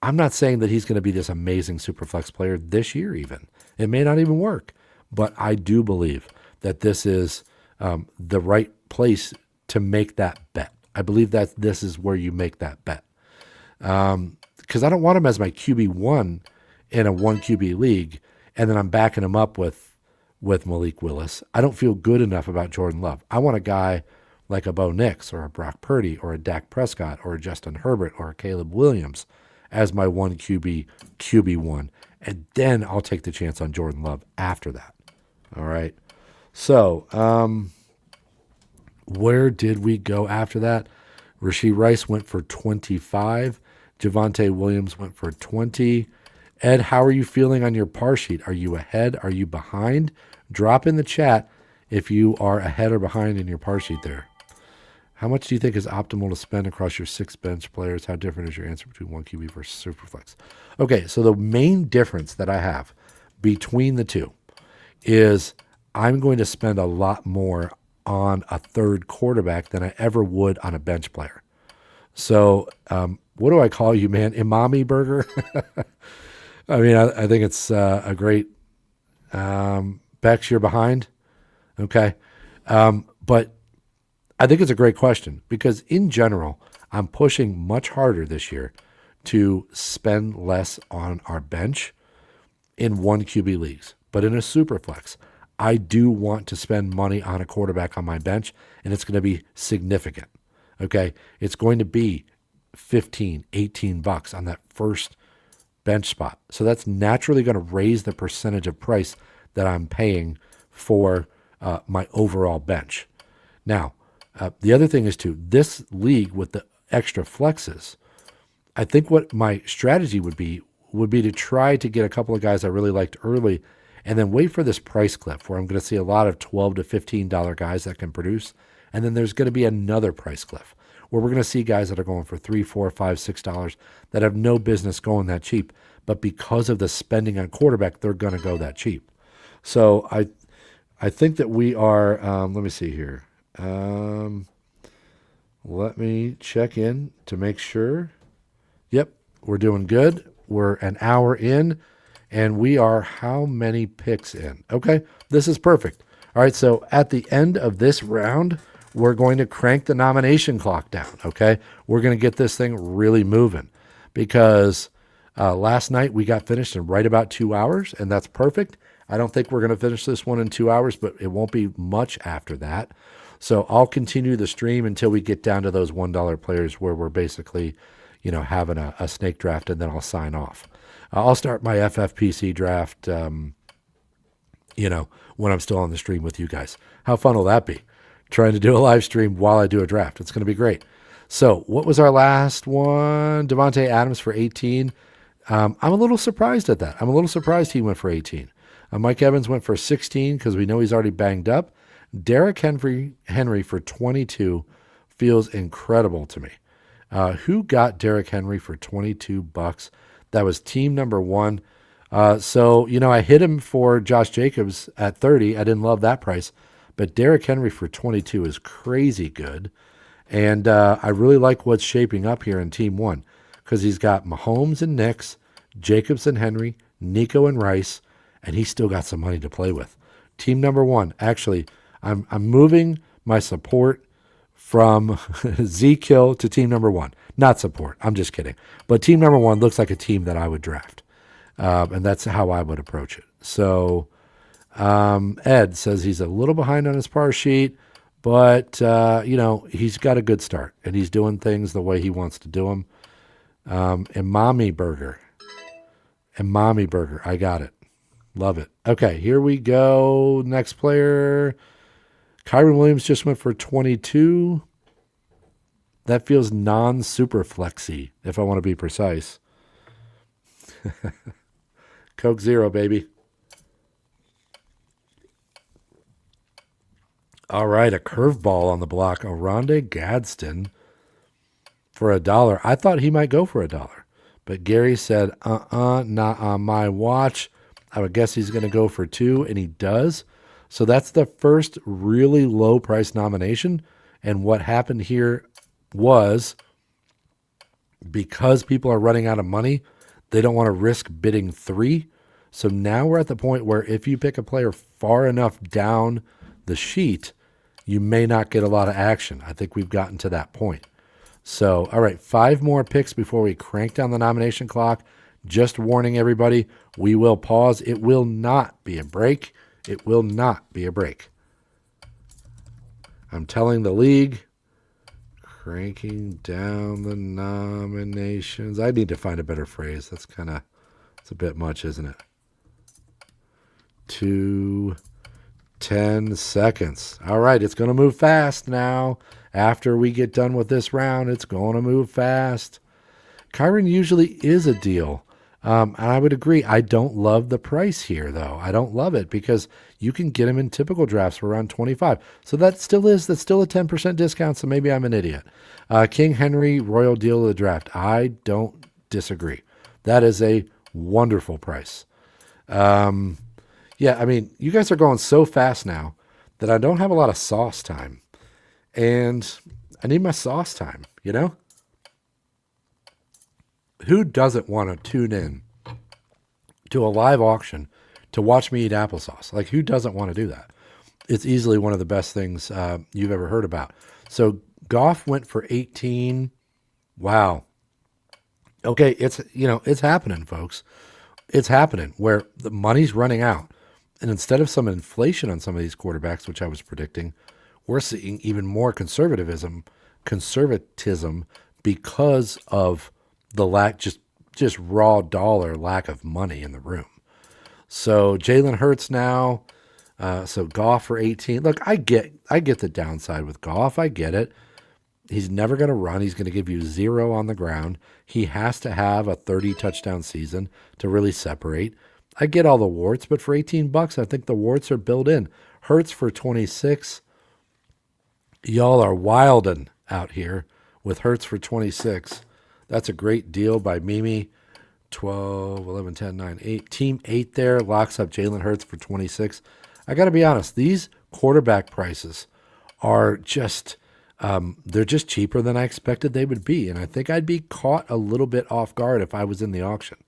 I'm not saying that he's going to be this amazing Superflex player this year even. It may not even work. But I do believe that this is the right place to make that bet. I believe that this is where you make that bet. Because I don't want him as my QB1 in a 1 QB league, and then I'm backing him up with Malik Willis. I don't feel good enough about Jordan Love. I want a guy like a Bo Nix or a Brock Purdy or a Dak Prescott or a Justin Herbert or a Caleb Williams as my 1 QB1. And then I'll take the chance on Jordan Love after that. All right. So where did we go after that? Rashee Rice went for 25. Javonte Williams went for 20. Ed, how are you feeling on your par sheet? Are you ahead? Are you behind? Drop in the chat if you are ahead or behind in your par sheet there. How much do you think is optimal to spend across your 6 bench players? How different is your answer between 1 QB versus Superflex? Okay, so the main difference that I have between the two is I'm going to spend a lot more on a third quarterback than I ever would on a bench player. So what do I call you, man? Imami Burger? I mean, I think it's a great Bex, you're behind. Okay. But I think it's a great question, because in general, I'm pushing much harder this year to spend less on our bench in 1 QB leagues. But in a super flex, I do want to spend money on a quarterback on my bench, and it's going to be significant. Okay. It's going to be $15, $18 on that first bench spot. So that's naturally going to raise the percentage of price that I'm paying for my overall bench. Now, the other thing is too, this league with the extra flexes, I think what my strategy would be to try to get a couple of guys I really liked early, and then wait for this price cliff where I'm going to see a lot of $12 to $15 guys that can produce. And then there's going to be another price cliff where we're going to see guys that are going for $3, $4, $5, $6 that have no business going that cheap. But because of the spending on quarterback, they're going to go that cheap. So I think that we are, let me see here. Let me check in to make sure. Yep, we're doing good. We're an hour in, and we are how many picks in? Okay, this is perfect. All right, so at the end of this round, we're going to crank the nomination clock down, okay? We're going to get this thing really moving, because last night we got finished in right about 2 hours, and that's perfect. I don't think we're going to finish this one in 2 hours, but it won't be much after that. So I'll continue the stream until we get down to those $1 players where we're basically, having a snake draft, and then I'll sign off. I'll start my FFPC draft, when I'm still on the stream with you guys. How fun will that be? Trying to do a live stream while I do a draft. It's going to be great. So what was our last one? Devontae Adams for 18. I'm a little surprised at that. I'm a little surprised he went for 18. Mike Evans went for 16 because we know he's already banged up. Derrick Henry for 22 feels incredible to me. Who got Derrick Henry for $22? That was team number 1. So I hit him for Josh Jacobs at 30. I didn't love that price, but Derrick Henry for 22 is crazy good. And I really like what's shaping up here in team 1, because he's got Mahomes and Nix, Jacobs and Henry, Nico and Rice, and he's still got some money to play with. Team number 1, actually, I'm moving my support from Z-Kill to team number 1. Not support, I'm just kidding. But team number 1 looks like a team that I would draft. And that's how I would approach it. So Ed says he's a little behind on his par sheet, but, he's got a good start, and he's doing things the way he wants to do them. And Mommy Burger. I got it. Love it. Okay, here we go. Next player. Kyron Williams just went for 22. That feels non-super flexy, if I want to be precise. Coke Zero, baby. All right, a curveball on the block. Aronde Gadsden for $1. I thought he might go for $1. But Gary said, not on my watch. I would guess he's going to go for $2, and he does. So that's the first really low price nomination. And what happened here was, because people are running out of money, they don't want to risk bidding 3. So now we're at the point where if you pick a player far enough down the sheet, you may not get a lot of action. I think we've gotten to that point. So, all right, 5 more picks before we crank down the nomination clock. Just warning everybody, we will pause. It will not be a break. It will not be a break. I'm telling the league, cranking down the nominations. I need to find a better phrase. It's a bit much, isn't it? 10 seconds. All right, it's going to move fast now. After we get done with this round, it's going to move fast. Kyron usually is a deal. And I would agree. I don't love the price here, though. I don't love it because you can get him in typical drafts for around 25. So that's still a 10% discount. So maybe I'm an idiot. King Henry Royal Deal of the Draft. I don't disagree. That is a wonderful price. Yeah, I mean, you guys are going so fast now that I don't have a lot of sauce time. And I need my sauce time, Who doesn't want to tune in to a live auction to watch me eat applesauce? Like, who doesn't want to do that? It's easily one of the best things you've ever heard about. So Goff went for 18. Wow. Okay, it's happening, folks. It's happening where the money's running out. And instead of some inflation on some of these quarterbacks, which I was predicting, we're seeing even more conservatism because of the lack, just raw dollar lack of money in the room. So Jalen Hurts now, so Goff for 18. Look, I get the downside with Goff. I get it. He's never going to run. He's going to give you 0 on the ground. He has to have a 30 touchdown season to really separate. I get all the warts, but for $18, I think the warts are built in. Hurts for 26. Y'all are wildin' out here with Hurts for 26. That's a great deal by Mimi. 12, 11, 10, 9, 8. Team 8 there locks up Jalen Hurts for 26. I got to be honest. These quarterback prices are just, they're just cheaper than I expected they would be. And I think I'd be caught a little bit off guard if I was in the auction.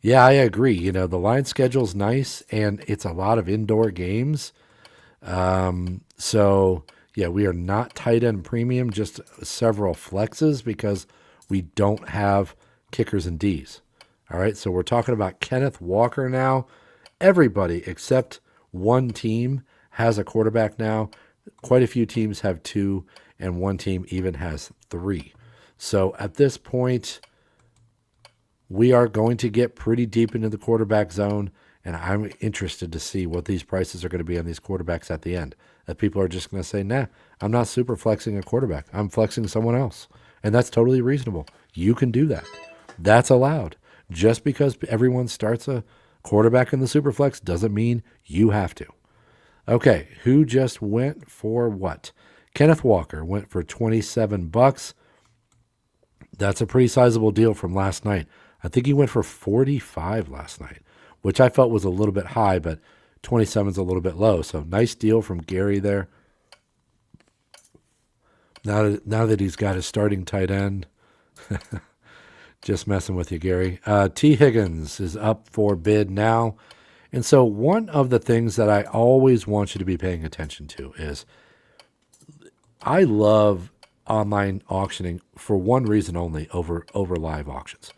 Yeah, I agree. The line schedule's nice and it's a lot of indoor games. So yeah, we are not tight end premium, just several flexes because we don't have kickers and Ds. All right. So we're talking about Kenneth Walker now. Everybody except one team has a quarterback now. Quite a few teams have 2 and one team even has 3. So at this point, we are going to get pretty deep into the quarterback zone, and I'm interested to see what these prices are going to be on these quarterbacks at the end. That people are just going to say, nah, I'm not super flexing a quarterback. I'm flexing someone else. And that's totally reasonable. You can do that. That's allowed. Just because everyone starts a quarterback in the super flex doesn't mean you have to. Okay, who just went for what? Kenneth Walker went for $27. That's a pretty sizable deal from last night. I think he went for 45 last night, which I felt was a little bit high, but 27 is a little bit low. So nice deal from Gary there. Now that he's got his starting tight end, just messing with you, Gary. T. Higgins is up for bid now. And so one of the things that I always want you to be paying attention to is I love online auctioning for one reason only over live auctions.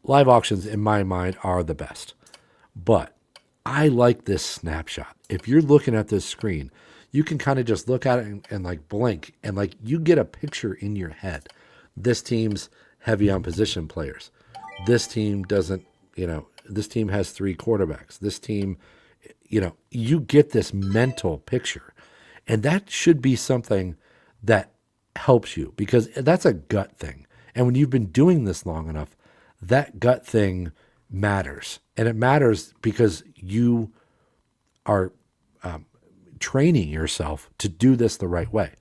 live auctions in my mind are the best. But I like this snapshot. If you're looking at this screen, you can kind of just look at it and like blink and like you get a picture in your head. This team's heavy on position players. This team doesn't, this team has 3 quarterbacks. This team, you get this mental picture. And that should be something that helps you because that's a gut thing. And when you've been doing this long enough, that gut thing matters. And it matters because you are training yourself to do this the right way.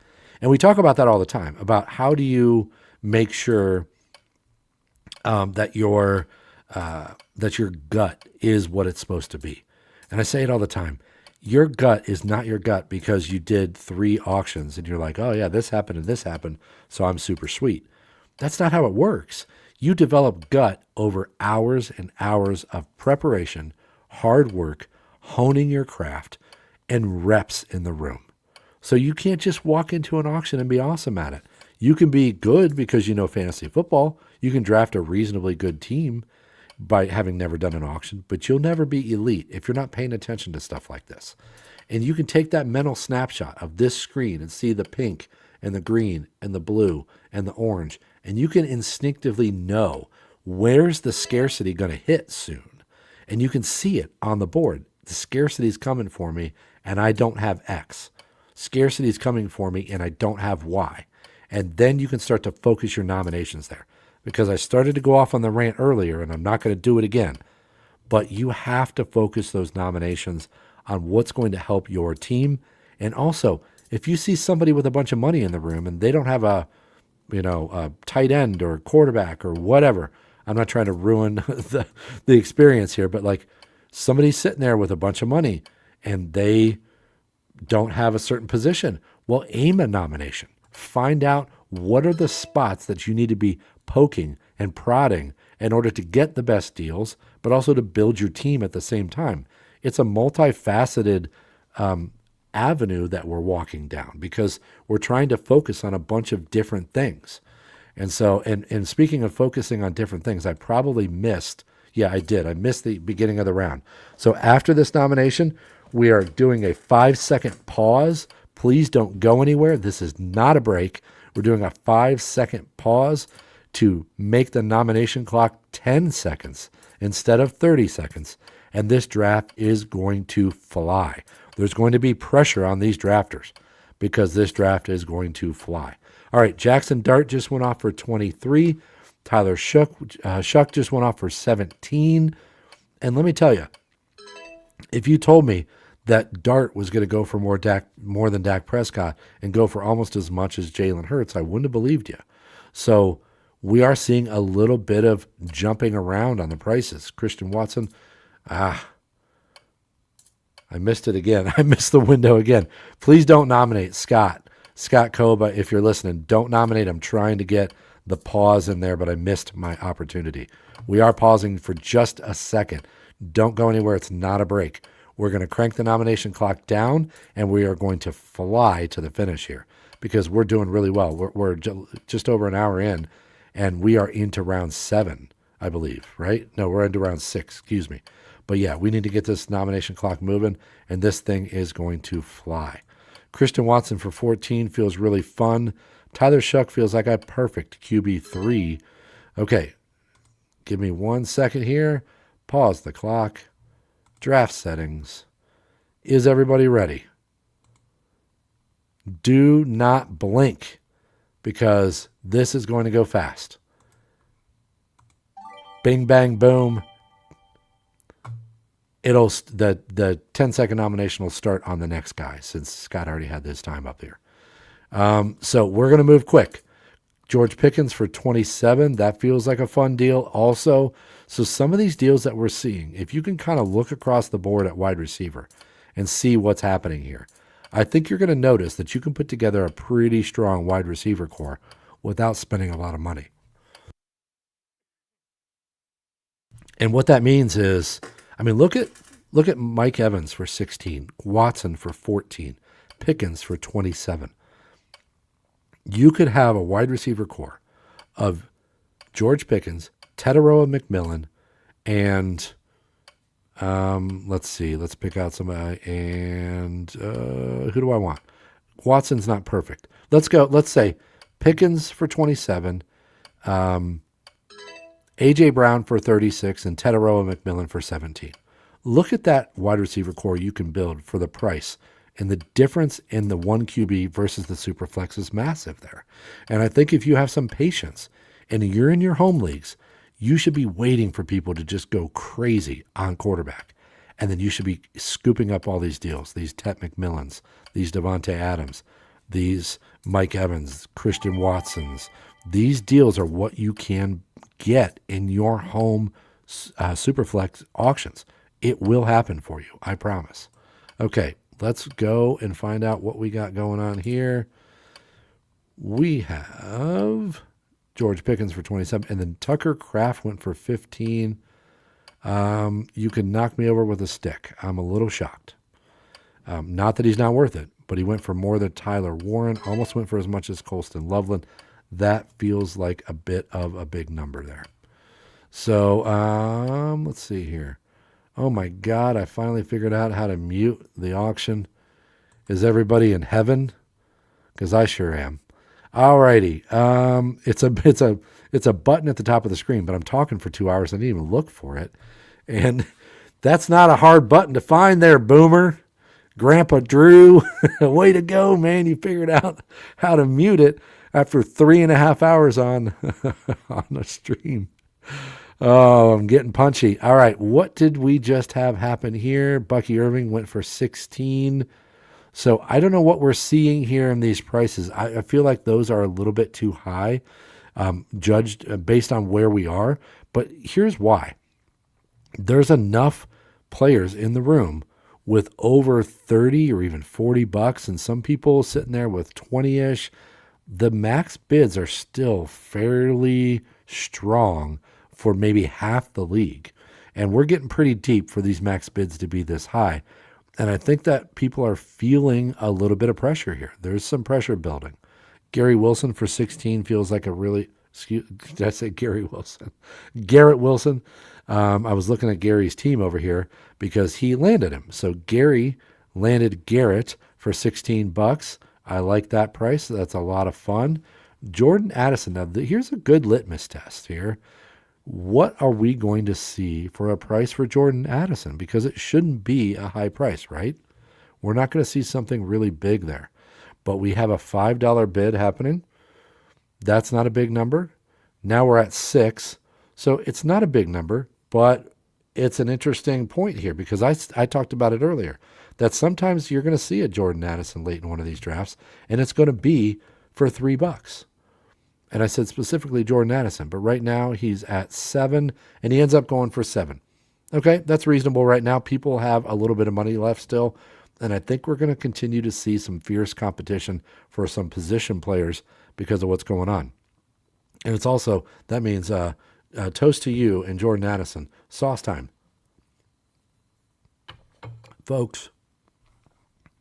And we talk about that all the time, about how do you make sure that your gut is what it's supposed to be. And I say it all the time. Your gut is not your gut because you did 3 auctions and you're like, oh yeah, this happened and this happened, so I'm super sweet. That's not how it works. You develop gut over hours and hours of preparation, hard work, honing your craft, and reps in the room. So you can't just walk into an auction and be awesome at it. You can be good because you know fantasy football. You can draft a reasonably good team by having never done an auction, but you'll never be elite if you're not paying attention to stuff like this. And you can take that mental snapshot of this screen and see the pink and the green and the blue and the orange, and you can instinctively know where's the scarcity going to hit soon. And you can see it on the board. The scarcity is coming for me, and I don't have X. Scarcity is coming for me, and I don't have Y. And then you can start to focus your nominations there. Because I started to go off on the rant earlier, and I'm not going to do it again. But you have to focus those nominations on what's going to help your team. And also, if you see somebody with a bunch of money in the room and they don't have a tight end or quarterback or whatever, I'm not trying to ruin the experience here, but like somebody's sitting there with a bunch of money and they don't have a certain position. Well, aim a nomination. Find out what are the spots that you need to be poking and prodding in order to get the best deals, but also to build your team at the same time. It's a multifaceted avenue that we're walking down because we're trying to focus on a bunch of different things. And so, and speaking of focusing on different things, I probably missed, I did. I missed the beginning of the round. So after this nomination, we are doing a 5-second pause. Please don't go anywhere. This is not a break. We're doing a 5-second pause to make the nomination clock 10 seconds instead of 30 seconds. And this draft is going to fly. There's going to be pressure on these drafters because this draft is going to fly. All right, Jackson Dart just went off for 23. Tyler Shuck just went off for 17. And let me tell you, if you told me that Dart was going to go for more than Dak Prescott and go for almost as much as Jalen Hurts, I wouldn't have believed you. So we are seeing a little bit of jumping around on the prices. Christian Watson, I missed it again. I missed the window again. Please don't nominate Scott Koba. If you're listening, don't nominate. I'm trying to get the pause in there, but I missed my opportunity. We are pausing for just a second. Don't go anywhere. It's not a break. We're going to crank the nomination clock down, and we are going to fly to the finish here because we're doing really well. We're just over an hour in, and we are into round 7, I believe, right? No, we're into round 6, excuse me. But yeah, we need to get this nomination clock moving, and this thing is going to fly. Christian Watson for 14 feels really fun. Tyler Shuck feels like a perfect QB3. Okay, give me 1 second here. Pause the clock. Draft settings. Is everybody ready? Do not blink because this is going to go fast. Bing, bang, boom. The 10-second nomination will start on the next guy since Scott already had this time up here. So we're going to move quick. George Pickens for 27. That feels like a fun deal also. So some of these deals that we're seeing, if you can kind of look across the board at wide receiver and see what's happening here, I think you're going to notice that you can put together a pretty strong wide receiver core without spending a lot of money. And what that means is, look at Mike Evans for 16, Watson for 14, Pickens for 27. You could have a wide receiver core of George Pickens, Tetaroa McMillan, and let's see. Let's pick out somebody. And who do I want? Watson's not perfect. Let's go. Let's say Pickens for 27, A.J. Brown for 36, and Tetaroa McMillan for 17. Look at that wide receiver core you can build for the price. And the difference in the 1 QB versus the superflex is massive there. And I think if you have some patience and you're in your home leagues, you should be waiting for people to just go crazy on quarterback. And then you should be scooping up all these deals, these Tet McMillans, these Devontae Adams, these Mike Evans, Christian Watsons. These deals are what you can get in your home superflex auctions. It will happen for you, I promise. Okay, let's go and find out what we got going on here. We have George Pickens for 27, and then Tucker Kraft went for 15. You can knock me over with a stick. I'm a little shocked. Not that he's not worth it, but he went for more than Tyler Warren, almost went for as much as Colston Loveland. That feels like a bit of a big number there. So let's see here. Oh my God, I finally figured out how to mute the auction. Is everybody in heaven? Because I sure am. Alrighty. It's a button at the top of the screen, but I'm talking for 2 hours. I didn't even look for it. And that's not a hard button to find there, Boomer. Grandpa Drew, way to go, man. You figured out how to mute it after 3.5 hours on the stream. Oh, I'm getting punchy. All right, what did we just have happen here? Bucky Irving went for 16. So I don't know what we're seeing here in these prices. I feel like those are a little bit too high, judged based on where we are. But here's why. There's enough players in the room with over 30 or even $40, and some people sitting there with 20-ish. The max bids are still fairly strong for maybe half the league. And we're getting pretty deep for these max bids to be this high. And I think that people are feeling a little bit of pressure here. There's some pressure building. Gary Wilson for 16 feels like a really, did I say Gary Wilson? Garrett Wilson. I was looking at Gary's team over here because he landed him. So Gary landed Garrett for $16. I like that price. That's a lot of fun. Jordan Addison. Now, here's a good litmus test here. What are we going to see for a price for Jordan Addison? Because it shouldn't be a high price, right? We're not going to see something really big there. But we have a $5 bid happening. That's not a big number. Now we're at 6. So it's not a big number, but it's an interesting point here because I talked about it earlier, that sometimes you're going to see a Jordan Addison late in one of these drafts, and it's going to be for $3. And I said specifically Jordan Addison, but right now he's at 7, and he ends up going for 7. Okay, that's reasonable right now. People have a little bit of money left still, and I think we're going to continue to see some fierce competition for some position players because of what's going on. And it's also, that means toast to you and Jordan Addison. Sauce time. Folks,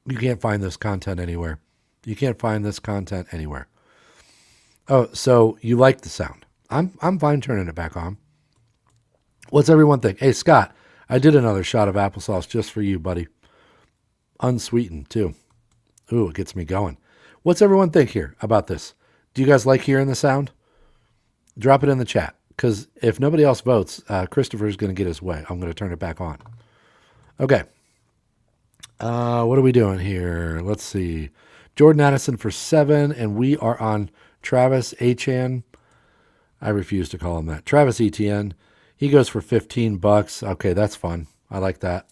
you can't find this content anywhere. You can't find this content anywhere. Oh, so you like the sound. I'm fine turning it back on. What's everyone think? Hey, Scott, I did another shot of applesauce just for you, buddy. Unsweetened, too. Ooh, it gets me going. What's everyone think here about this? Do you guys like hearing the sound? Drop it in the chat, because if nobody else votes, Christopher's going to get his way. I'm going to turn it back on. Okay. What are we doing here? Let's see. Jordan Addison for 7, and we are on Travis Etienne. I refuse to call him that. Travis Etienne. He goes for $15. Okay, that's fun. I like that.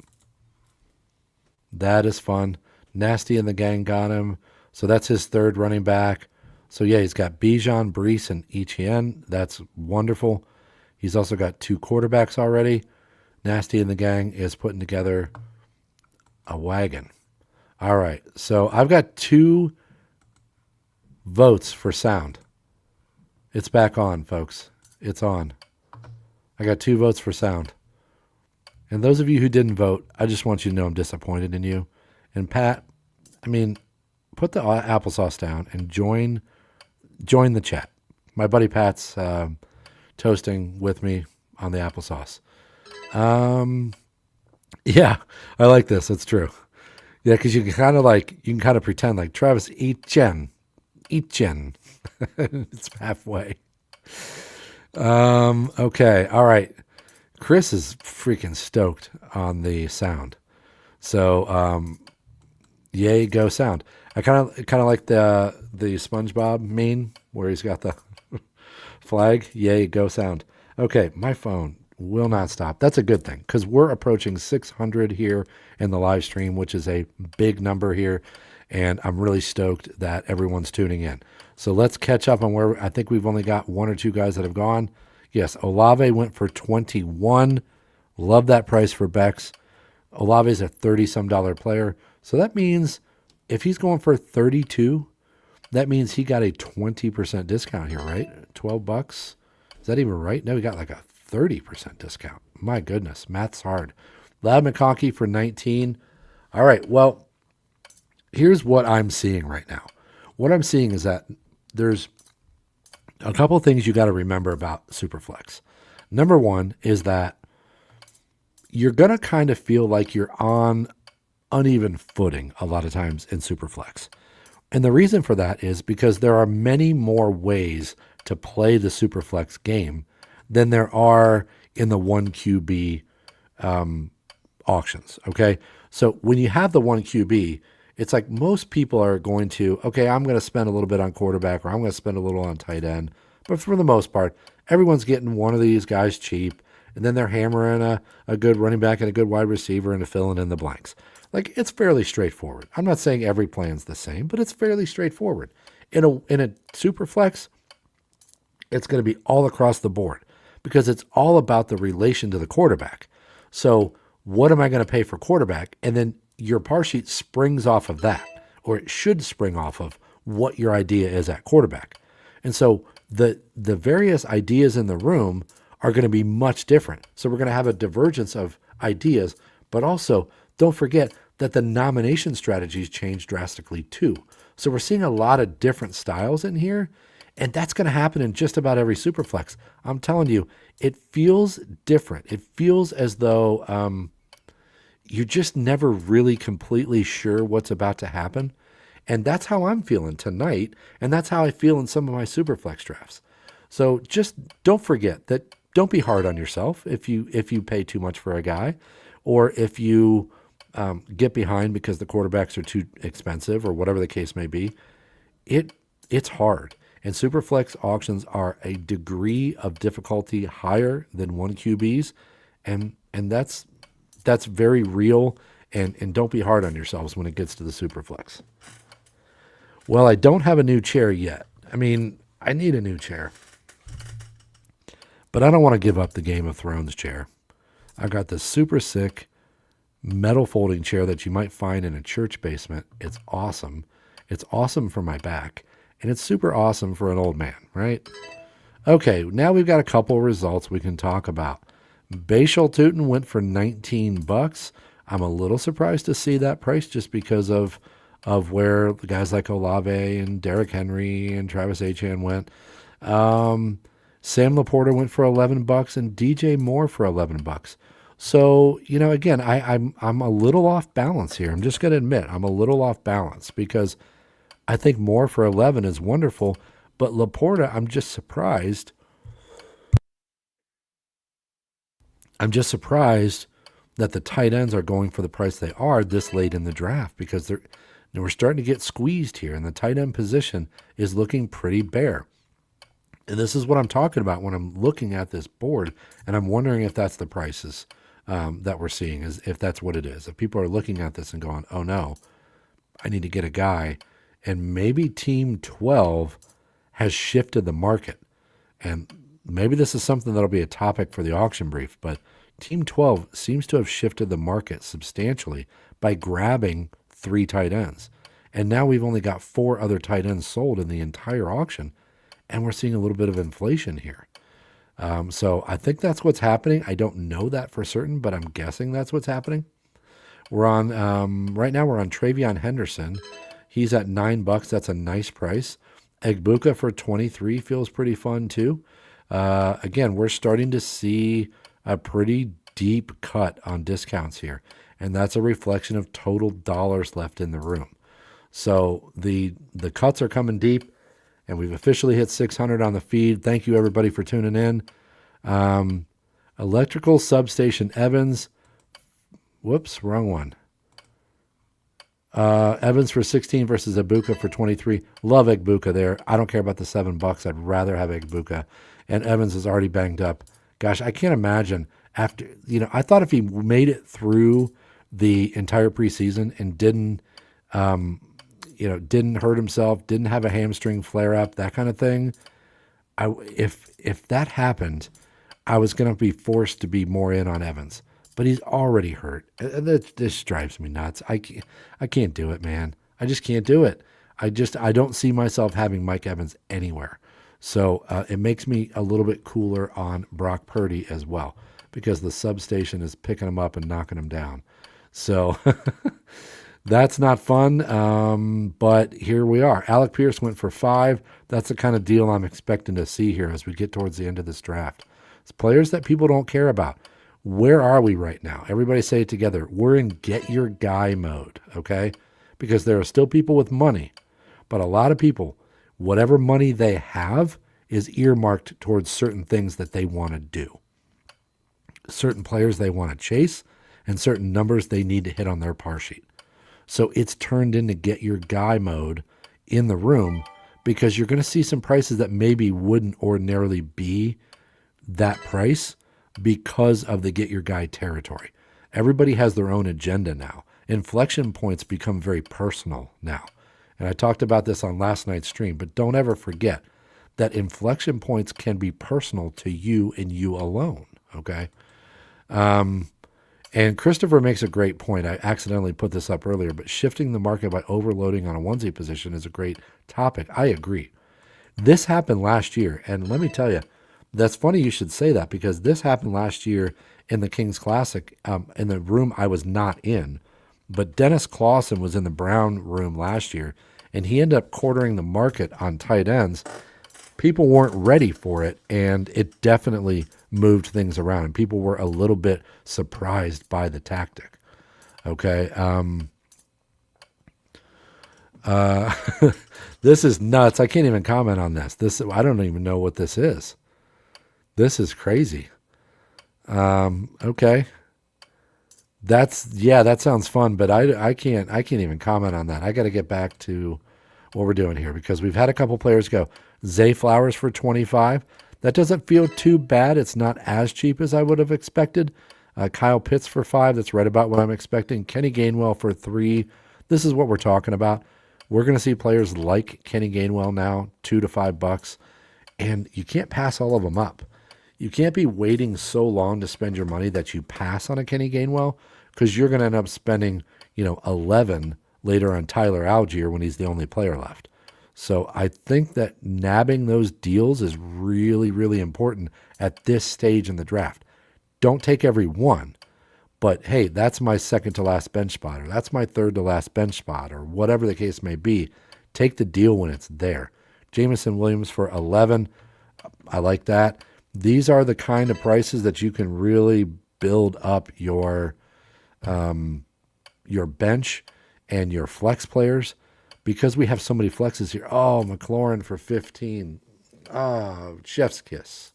That is fun. Nasty and the gang got him. So that's his third running back. So yeah, he's got Bijan, Brees, and Etienne. That's wonderful. He's also got 2 quarterbacks already. Nasty and the gang is putting together a wagon. All right. So I've got 2 votes for sound. It's back on, folks. It's on. I got 2 votes for sound. And those of you who didn't vote, I just want you to know I'm disappointed in you. And Pat, I mean, put the applesauce down and join the chat. My buddy Pat's toasting with me on the applesauce. Um, yeah, I like this. It's true. Yeah, because you can kind of pretend like Travis eat Jen. It's halfway. Okay, all right. Chris is freaking stoked on the sound. So, yay, go sound. I kind of like the SpongeBob meme where he's got the flag. Yay, go sound. Okay, my phone will not stop. That's a good thing because we're approaching 600 here in the live stream, which is a big number here. And I'm really stoked that everyone's tuning in. So let's catch up on where I think we've only got one or two guys that have gone. Yes, Olave went for 21. Love that price for Bex. Olave's a 30 some dollar player. So that means if he's going for 32, that means he got a 20% discount here, right? 12 bucks. Is that even right? No, he got like a 30% discount. My goodness, math's hard. Loud McConkey for 19. All right, well, here's what I'm seeing right now. What I'm seeing is that there's a couple of things you got to remember about Superflex. Number one is that you're going to kind of feel like you're on uneven footing a lot of times in Superflex. And the reason for that is because there are many more ways to play the Superflex game than there are in the 1QB auctions. Okay. So when you have the 1QB, it's like most people are going to, okay, I'm going to spend a little bit on quarterback or I'm going to spend a little on tight end. But for the most part, everyone's getting one of these guys cheap. And then they're hammering a good running back and a good wide receiver and filling in the blanks. Like, it's fairly straightforward. I'm not saying every plan's the same, but it's fairly straightforward. In a super flex, it's going to be all across the board because it's all about the relation to the quarterback. So what am I going to pay for quarterback? And then your par sheet springs off of that, or it should spring off of what your idea is at quarterback. And so the various ideas in the room are going to be much different. So we're going to have a divergence of ideas, but also don't forget that the nomination strategies change drastically too. So we're seeing a lot of different styles in here, and that's going to happen in just about every Superflex. I'm telling you, it feels different. It feels as though you're just never really completely sure what's about to happen. And that's how I'm feeling tonight, and that's how I feel in some of my Superflex drafts. So just don't forget that. Don't be hard on yourself if you pay too much for a guy, or if you get behind because the quarterbacks are too expensive, or whatever the case may be. It's hard, and Superflex auctions are a degree of difficulty higher than 1QBs, and that's very real. And don't be hard on yourselves when it gets to the Superflex. Well, I don't have a new chair yet. I mean, I need a new chair. But I don't want to give up the Game of Thrones chair. I've got this super sick metal folding chair that you might find in a church basement. It's awesome. It's awesome for my back. And it's super awesome for an old man, right? Okay, now we've got a couple results we can talk about. Bashal Tootin went for 19 bucks. I'm a little surprised to see that price just because of where the guys like Olave and Derrick Henry and Travis Etienne went. Sam Laporta went for 11 bucks and DJ Moore for 11 bucks. So, again, I'm a little off balance here. I'm just going to admit I'm a little off balance because I think Moore for 11 is wonderful, but Laporta, I'm just surprised. I'm just surprised that the tight ends are going for the price they are this late in the draft because we're starting to get squeezed here, and the tight end position is looking pretty bare. And this is what I'm talking about when I'm looking at this board, and I'm wondering if that's the prices that we're seeing, is if that's what it is. If people are looking at this and going, oh no, I need to get a guy, and maybe Team 12 has shifted the market. And maybe this is something that'll be a topic for the auction brief, but Team 12 seems to have shifted the market substantially by grabbing 3 tight ends. And now we've only got 4 other tight ends sold in the entire auction. And we're seeing a little bit of inflation here. So I think that's what's happening. I don't know that for certain, but I'm guessing that's what's happening. We're on, right now we're on Travion Henderson. He's at $9. That's a nice price. Egbuka for 23 feels pretty fun too. Again, we're starting to see a pretty deep cut on discounts here, and that's a reflection of total dollars left in the room. So the cuts are coming deep, and we've officially hit 600 on the feed. Thank you everybody for tuning in. Electrical substation Evans. Whoops, wrong one. Evans for 16 versus Ibuka for 23. Love Ibuka there. I don't care about the $7. I'd rather have Ibuka. And Evans is already banged up. Gosh, I can't imagine after, I thought if he made it through the entire preseason and didn't hurt himself, didn't have a hamstring flare up, that kind of thing. If that happened, I was going to be forced to be more in on Evans. But he's already hurt. This drives me nuts. I can't do it, man. I just can't do it. I don't see myself having Mike Evans anywhere. So it makes me a little bit cooler on Brock Purdy as well, because the substation is picking him up and knocking him down. So that's not fun. But here we are. Alec Pierce went for 5. That's the kind of deal I'm expecting to see here as we get towards the end of this draft. It's players that people don't care about. Where are we right now? Everybody say it together. We're in get your guy mode, okay? Because there are still people with money, but a lot of people, whatever money they have is earmarked towards certain things that they want to do. Certain players they want to chase, and certain numbers they need to hit on their par sheet. So it's turned into get your guy mode in the room, because you're going to see some prices that maybe wouldn't ordinarily be that price, because of the get your guy territory. Everybody has their own agenda now. Inflection points become very personal now. And I talked about this on last night's stream, but don't ever forget that inflection points can be personal to you and you alone, okay? And Christopher makes a great point. I accidentally put this up earlier, but shifting the market by overloading on a onesie position is a great topic. I agree. This happened last year, and let me tell you, that's funny you should say that, because this happened last year in the Kings Classic, in the room I was not in. But Dennis Clausen was in the Brown room last year, and he ended up quartering the market on tight ends. People weren't ready for it, and it definitely moved things around. And people were a little bit surprised by the tactic. Okay. This is nuts. I can't even comment on this. I don't even know what this is. This is crazy. Okay. That sounds fun, but I can't even comment on that. I got to get back to what we're doing here, because we've had a couple players go. Zay Flowers for 25. That doesn't feel too bad. It's not as cheap as I would have expected. Kyle Pitts for 5. That's right about what I'm expecting. Kenny Gainwell for 3. This is what we're talking about. We're going to see players like Kenny Gainwell now, $2 to $5, and you can't pass all of them up. You can't be waiting so long to spend your money that you pass on a Kenny Gainwell, because you're going to end up spending, 11 later on Tyler Algier when he's the only player left. So I think that nabbing those deals is really, really important at this stage in the draft. Don't take every one, but hey, that's my second to last bench spot, or that's my third to last bench spot, or whatever the case may be. Take the deal when it's there. Jameson Williams for 11. I like that. These are the kind of prices that you can really build up your bench and your flex players, because we have so many flexes here. Oh, McLaurin for 15. Oh, chef's kiss.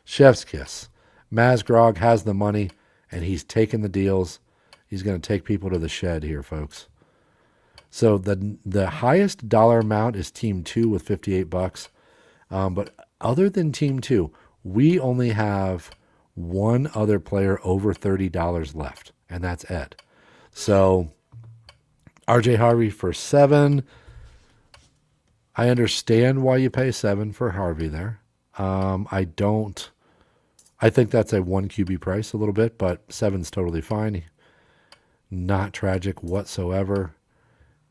Chef's kiss. Masgrog has the money, and he's taking the deals. He's going to take people to the shed here, folks. So the highest dollar amount is Team 2 with $58. But other than Team 2, we only have one other player over $30 left, and that's Ed. So RJ Harvey for 7. I understand why you pay 7 for Harvey there. I think that's a 1 QB price a little bit, but 7's totally fine. Not tragic whatsoever.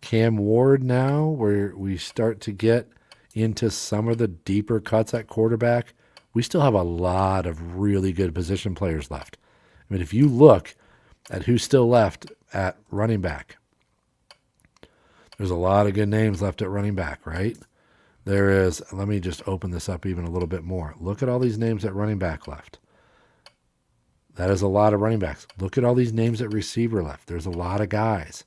Cam Ward now, where we start to get into some of the deeper cuts at quarterback. We still have a lot of really good position players left. I mean, if you look at who's still left at running back, there's a lot of good names left at running back, right? There is, let me just open this up even a little bit more. Look at all these names at running back left. That is a lot of running backs. Look at all these names at receiver left. There's a lot of guys.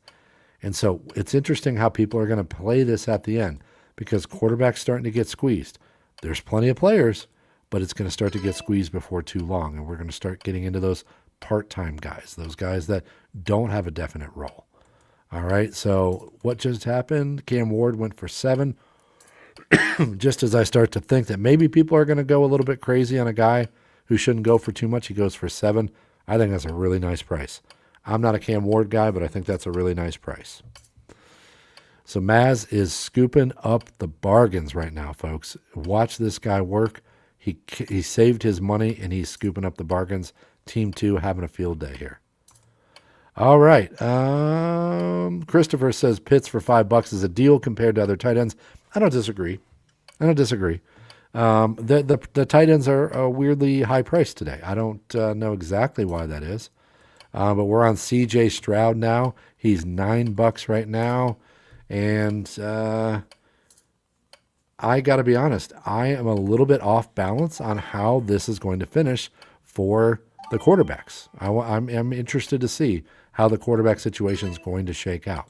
And so it's interesting how people are going to play this at the end because quarterback's starting to get squeezed. There's plenty of players, but it's going to start to get squeezed before too long. And we're going to start getting into those part-time guys, those guys that don't have a definite role. All right, so what just happened? Cam Ward went for 7. Just as I start to think that maybe people are going to go a little bit crazy on a guy who shouldn't go for too much, he goes for 7. I think that's a really nice price. I'm not a Cam Ward guy, but I think that's a really nice price. So Maz is scooping up the bargains right now, folks. Watch this guy work. He saved his money, and he's scooping up the bargains. Team 2 having a field day here. All right. Christopher says Pitts for $5 is a deal compared to other tight ends. I don't disagree. The tight ends are weirdly high priced today. I don't know exactly why that is. But we're on CJ Stroud now. He's $9 right now. And I got to be honest, I am a little bit off balance on how this is going to finish for the quarterbacks. I'm interested to see how the quarterback situation is going to shake out.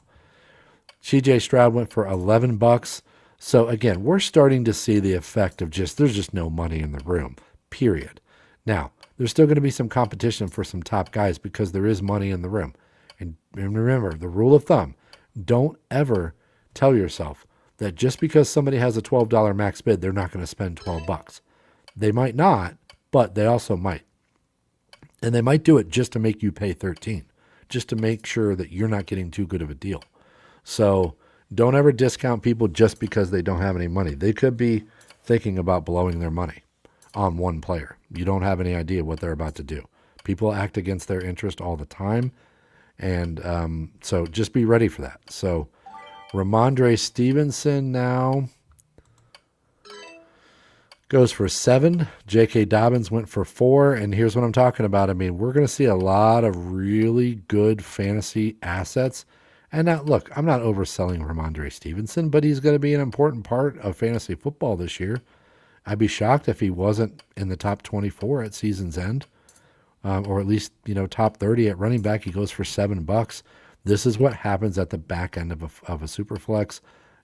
CJ Stroud went for $11. So again, we're starting to see the effect of there's just no money in the room, period. Now, there's still going to be some competition for some top guys because there is money in the room. And remember, the rule of thumb, don't ever tell yourself that just because somebody has a $12 max bid, they're not going to spend $12. They might not, but they also might. And they might do it just to make you pay $13, just to make sure that you're not getting too good of a deal. So don't ever discount people just because they don't have any money. They could be thinking about blowing their money on one player. You don't have any idea what they're about to do. People act against their interest all the time. And so just be ready for that. So Ramondre Stevenson now goes for 7. J.K. Dobbins went for 4. And here's what I'm talking about. I mean, we're going to see a lot of really good fantasy assets. And now, look, I'm not overselling Ramondre Stevenson, but he's going to be an important part of fantasy football this year. I'd be shocked if he wasn't in the top 24 at season's end, or at least, top 30 at running back. He goes for $7. This is what happens at the back end of a super flex.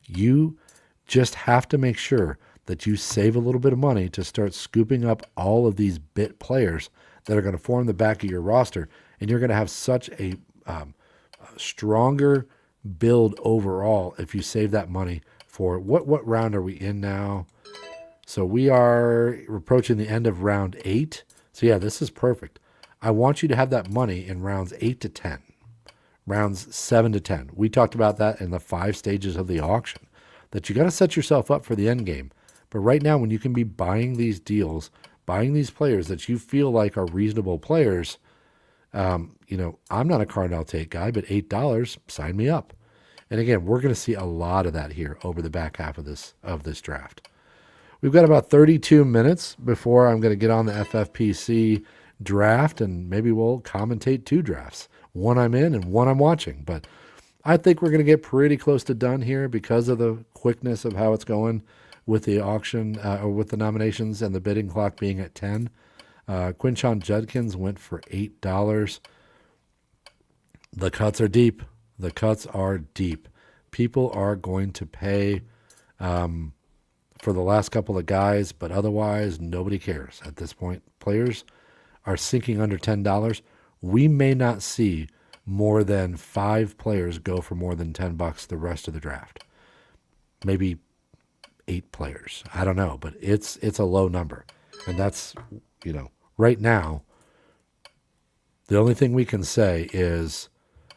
You just have to make sure that you save a little bit of money to start scooping up all of these bit players that are going to form the back of your roster, and you're going to have such a stronger build overall if you save that money for what round are we in now? So we are approaching the end of round 8. So yeah, this is perfect. I want you to have that money in rounds 8 to 10, rounds 7 to 10. We talked about that in the 5 stages of the auction, that you got to set yourself up for the end game. But right now, when you can be buying these deals, buying these players that you feel like are reasonable players, I'm not a Cardinal Tate guy, but $8, sign me up. And again, we're going to see a lot of that here over the back half of this draft. We've got about 32 minutes before I'm going to get on the FFPC draft, and maybe we'll commentate 2 drafts. One I'm in and one I'm watching. But I think we're going to get pretty close to done here because of the quickness of how it's going with the auction, or with the nominations and the bidding clock being at 10. Quinshon Judkins went for $8. The cuts are deep. The cuts are deep. People are going to pay for the last couple of guys, but otherwise nobody cares at this point. Players are sinking under $10. We may not see more than 5 players go for more than $10 the rest of the draft. Maybe 8 players. I don't know, but it's a low number. And that's, right now, the only thing we can say is,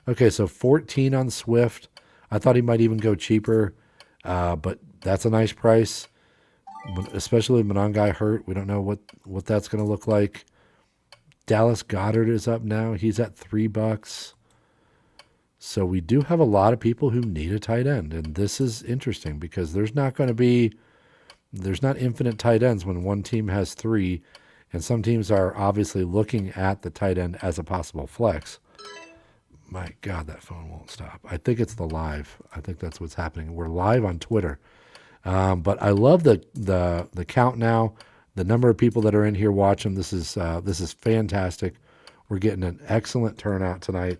okay, so 14 on Swift. I thought he might even go cheaper, but that's a nice price, especially with Monangai hurt. We don't know what that's going to look like. Dallas Goedert is up now. He's at $3. So we do have a lot of people who need a tight end, and this is interesting because there's not infinite tight ends when one team has 3, and some teams are obviously looking at the tight end as a possible flex. My God, that phone won't stop. I think it's the live. I think that's what's happening. We're live on Twitter. But I love the count now, the number of people that are in here watching. This is fantastic. We're getting an excellent turnout tonight.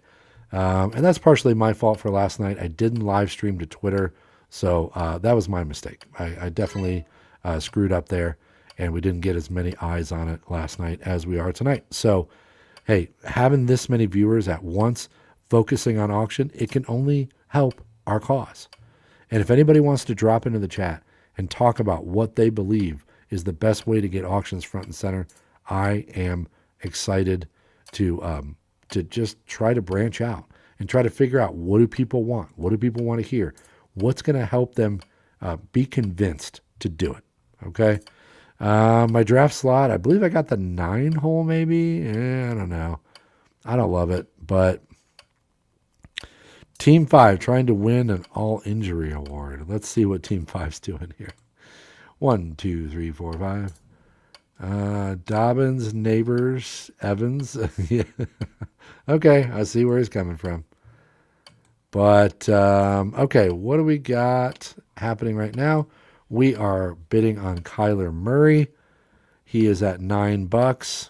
And that's partially my fault for last night. I didn't live stream to Twitter, so that was my mistake. I definitely screwed up there, and we didn't get as many eyes on it last night as we are tonight. So, hey, having this many viewers at once focusing on auction, it can only help our cause. And if anybody wants to drop into the chat and talk about what they believe is the best way to get auctions front and center, I am excited to just try to branch out and try to figure out, what do people want? What do people want to hear? What's going to help them be convinced to do it? Okay. My draft slot, I believe I got the 9 hole maybe. I don't know. I don't love it, but Team 5 trying to win an all injury award. Let's see what Team 5's doing here. 1, 2, 3, 4, 5. Dobbins, Neighbors, Evans. Yeah. Okay, I see where he's coming from. But, okay, what do we got happening right now? We are bidding on Kyler Murray. He is at $9.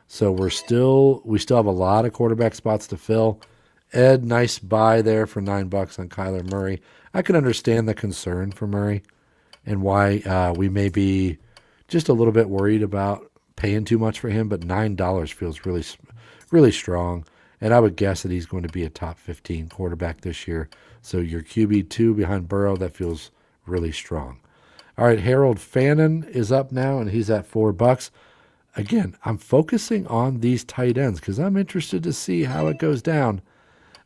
So we still have a lot of quarterback spots to fill. Ed, nice buy there for $9 on Kyler Murray. I can understand the concern for Murray and why we may be just a little bit worried about paying too much for him, but $9 feels really, really strong. And I would guess that he's going to be a top 15 quarterback this year. So your QB2 behind Burrow, that feels really strong. All right, Harold Fannin is up now, and he's at $4. Again, I'm focusing on these tight ends because I'm interested to see how it goes down.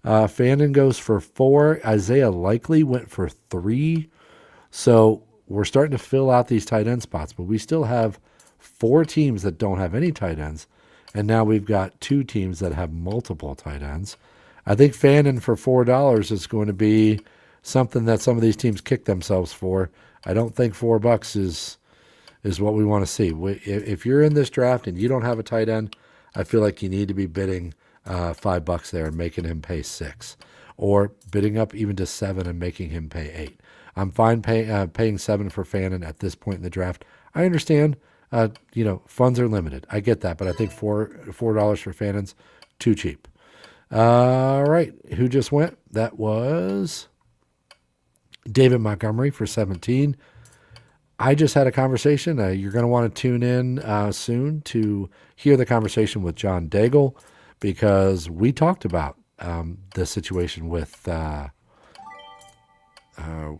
Fannin goes for 4. Isaiah Likely went for 3. So we're starting to fill out these tight end spots, but we still have 4 teams that don't have any tight ends. And now we've got 2 teams that have multiple tight ends. I think Fannin for $4 is going to be something that some of these teams kick themselves for. I don't think $4 is what we want to see. If you're in this draft and you don't have a tight end, I feel like you need to be bidding $5 there and making him pay $6, or bidding up even to $7 and making him pay $8. I'm fine paying $7 for Fannin at this point in the draft. I understand, funds are limited. I get that, but I think $4 for Fannin's too cheap. All right, who just went? That was David Montgomery for 17. I just had a conversation. You're going to want to tune in soon to hear the conversation with John Daigle, because we talked about the situation with we have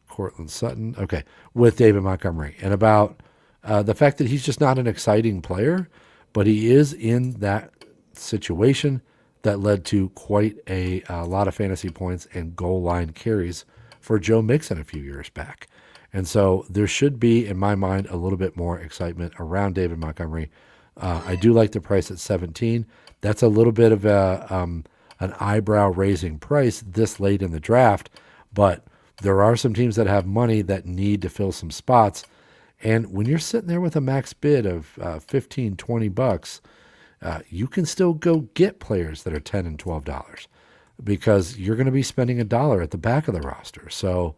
Cortland Sutton. Okay, with David Montgomery, and about the fact that he's just not an exciting player, but he is in that situation that led to quite a lot of fantasy points and goal line carries for Joe Mixon a few years back. And so there should be, in my mind, a little bit more excitement around David Montgomery. I do like the price at 17. That's a little bit of an eyebrow-raising price this late in the draft, but there are some teams that have money that need to fill some spots. And when you're sitting there with a max bid of $15, $20, you can still go get players that are $10 and $12 because you're going to be spending $1 at the back of the roster. So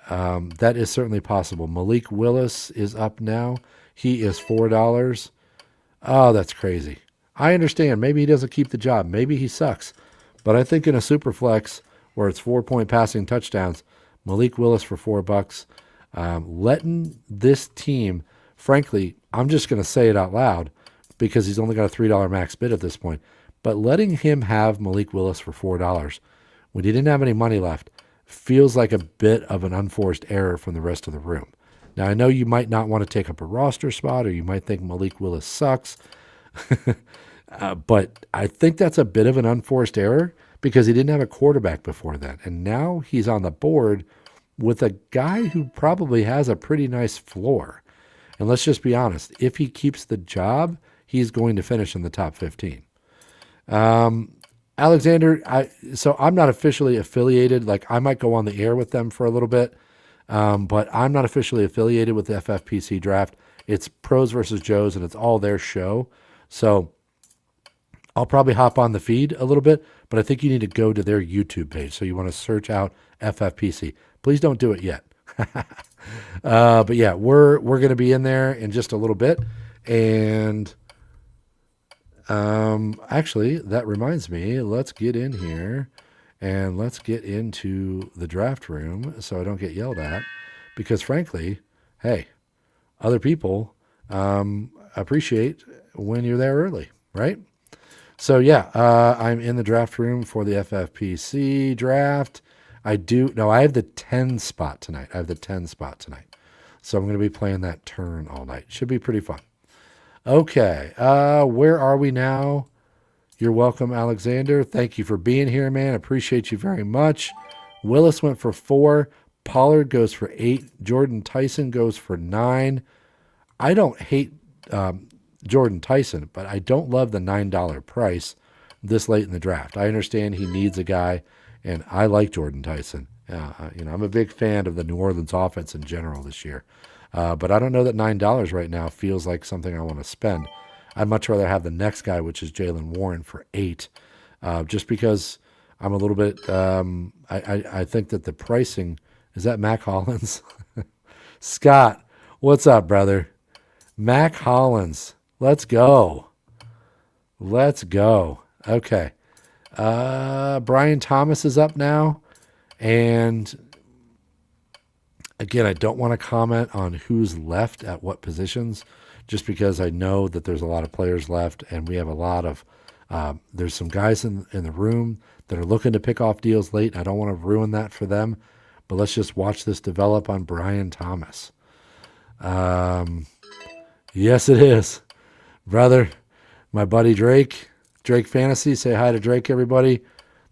that is certainly possible. Malik Willis is up now. He is $4. Oh, that's crazy. I understand. Maybe he doesn't keep the job. Maybe he sucks. But I think in a super flex where it's 4-point passing touchdowns, Malik Willis for $4, letting this team, frankly, I'm just going to say it out loud because he's only got a $3 max bid at this point, but letting him have Malik Willis for $4 when he didn't have any money left feels like a bit of an unforced error from the rest of the room. Now, I know you might not want to take up a roster spot, or you might think Malik Willis sucks, but I think that's a bit of an unforced error because he didn't have a quarterback before then. And now he's on the board with a guy who probably has a pretty nice floor. And let's just be honest, if he keeps the job, he's going to finish in the top 15. Alexander, so I'm not officially affiliated. Like, I might go on the air with them for a little bit, but I'm not officially affiliated with the FFPC draft. It's Pros versus Joes, and it's all their show. So I'll probably hop on the feed a little bit, but I think you need to go to their YouTube page. So you want to search out FFPC. Please don't do it yet. But yeah, we're going to be in there in just a little bit. And actually, that reminds me, let's get in here and let's get into the draft room so I don't get yelled at. Because frankly, hey, other people appreciate when you're there early, right? So yeah, I'm in the draft room for the FFPC draft. I have the 10 spot tonight. So I'm going to be playing that turn all night. Should be pretty fun. Okay, where are we now? You're welcome, Alexander. Thank you for being here, man. Appreciate you very much. Willis went for 4. Pollard goes for 8. Jordan Tyson goes for 9. I don't hate Jordan Tyson, but I don't love the $9 price this late in the draft. I understand he needs a guy, and I like Jordan Tyson. I'm a big fan of the New Orleans offense in general this year. But I don't know that $9 right now feels like something I want to spend. I'd much rather have the next guy, which is Jalen Warren, for 8, just because I'm a little bit. I think that the pricing is that Mac Hollins. Scott, what's up, brother? Mac Hollins, let's go. Okay, Brian Thomas is up now, and again, I don't want to comment on who's left at what positions, just because I know that there's a lot of players left, and we have a lot of. There's some guys in the room that are looking to pick off deals late. I don't want to ruin that for them, but let's just watch this develop on Brian Thomas. Yes, it is, brother. My buddy Drake Fantasy. Say hi to Drake, everybody.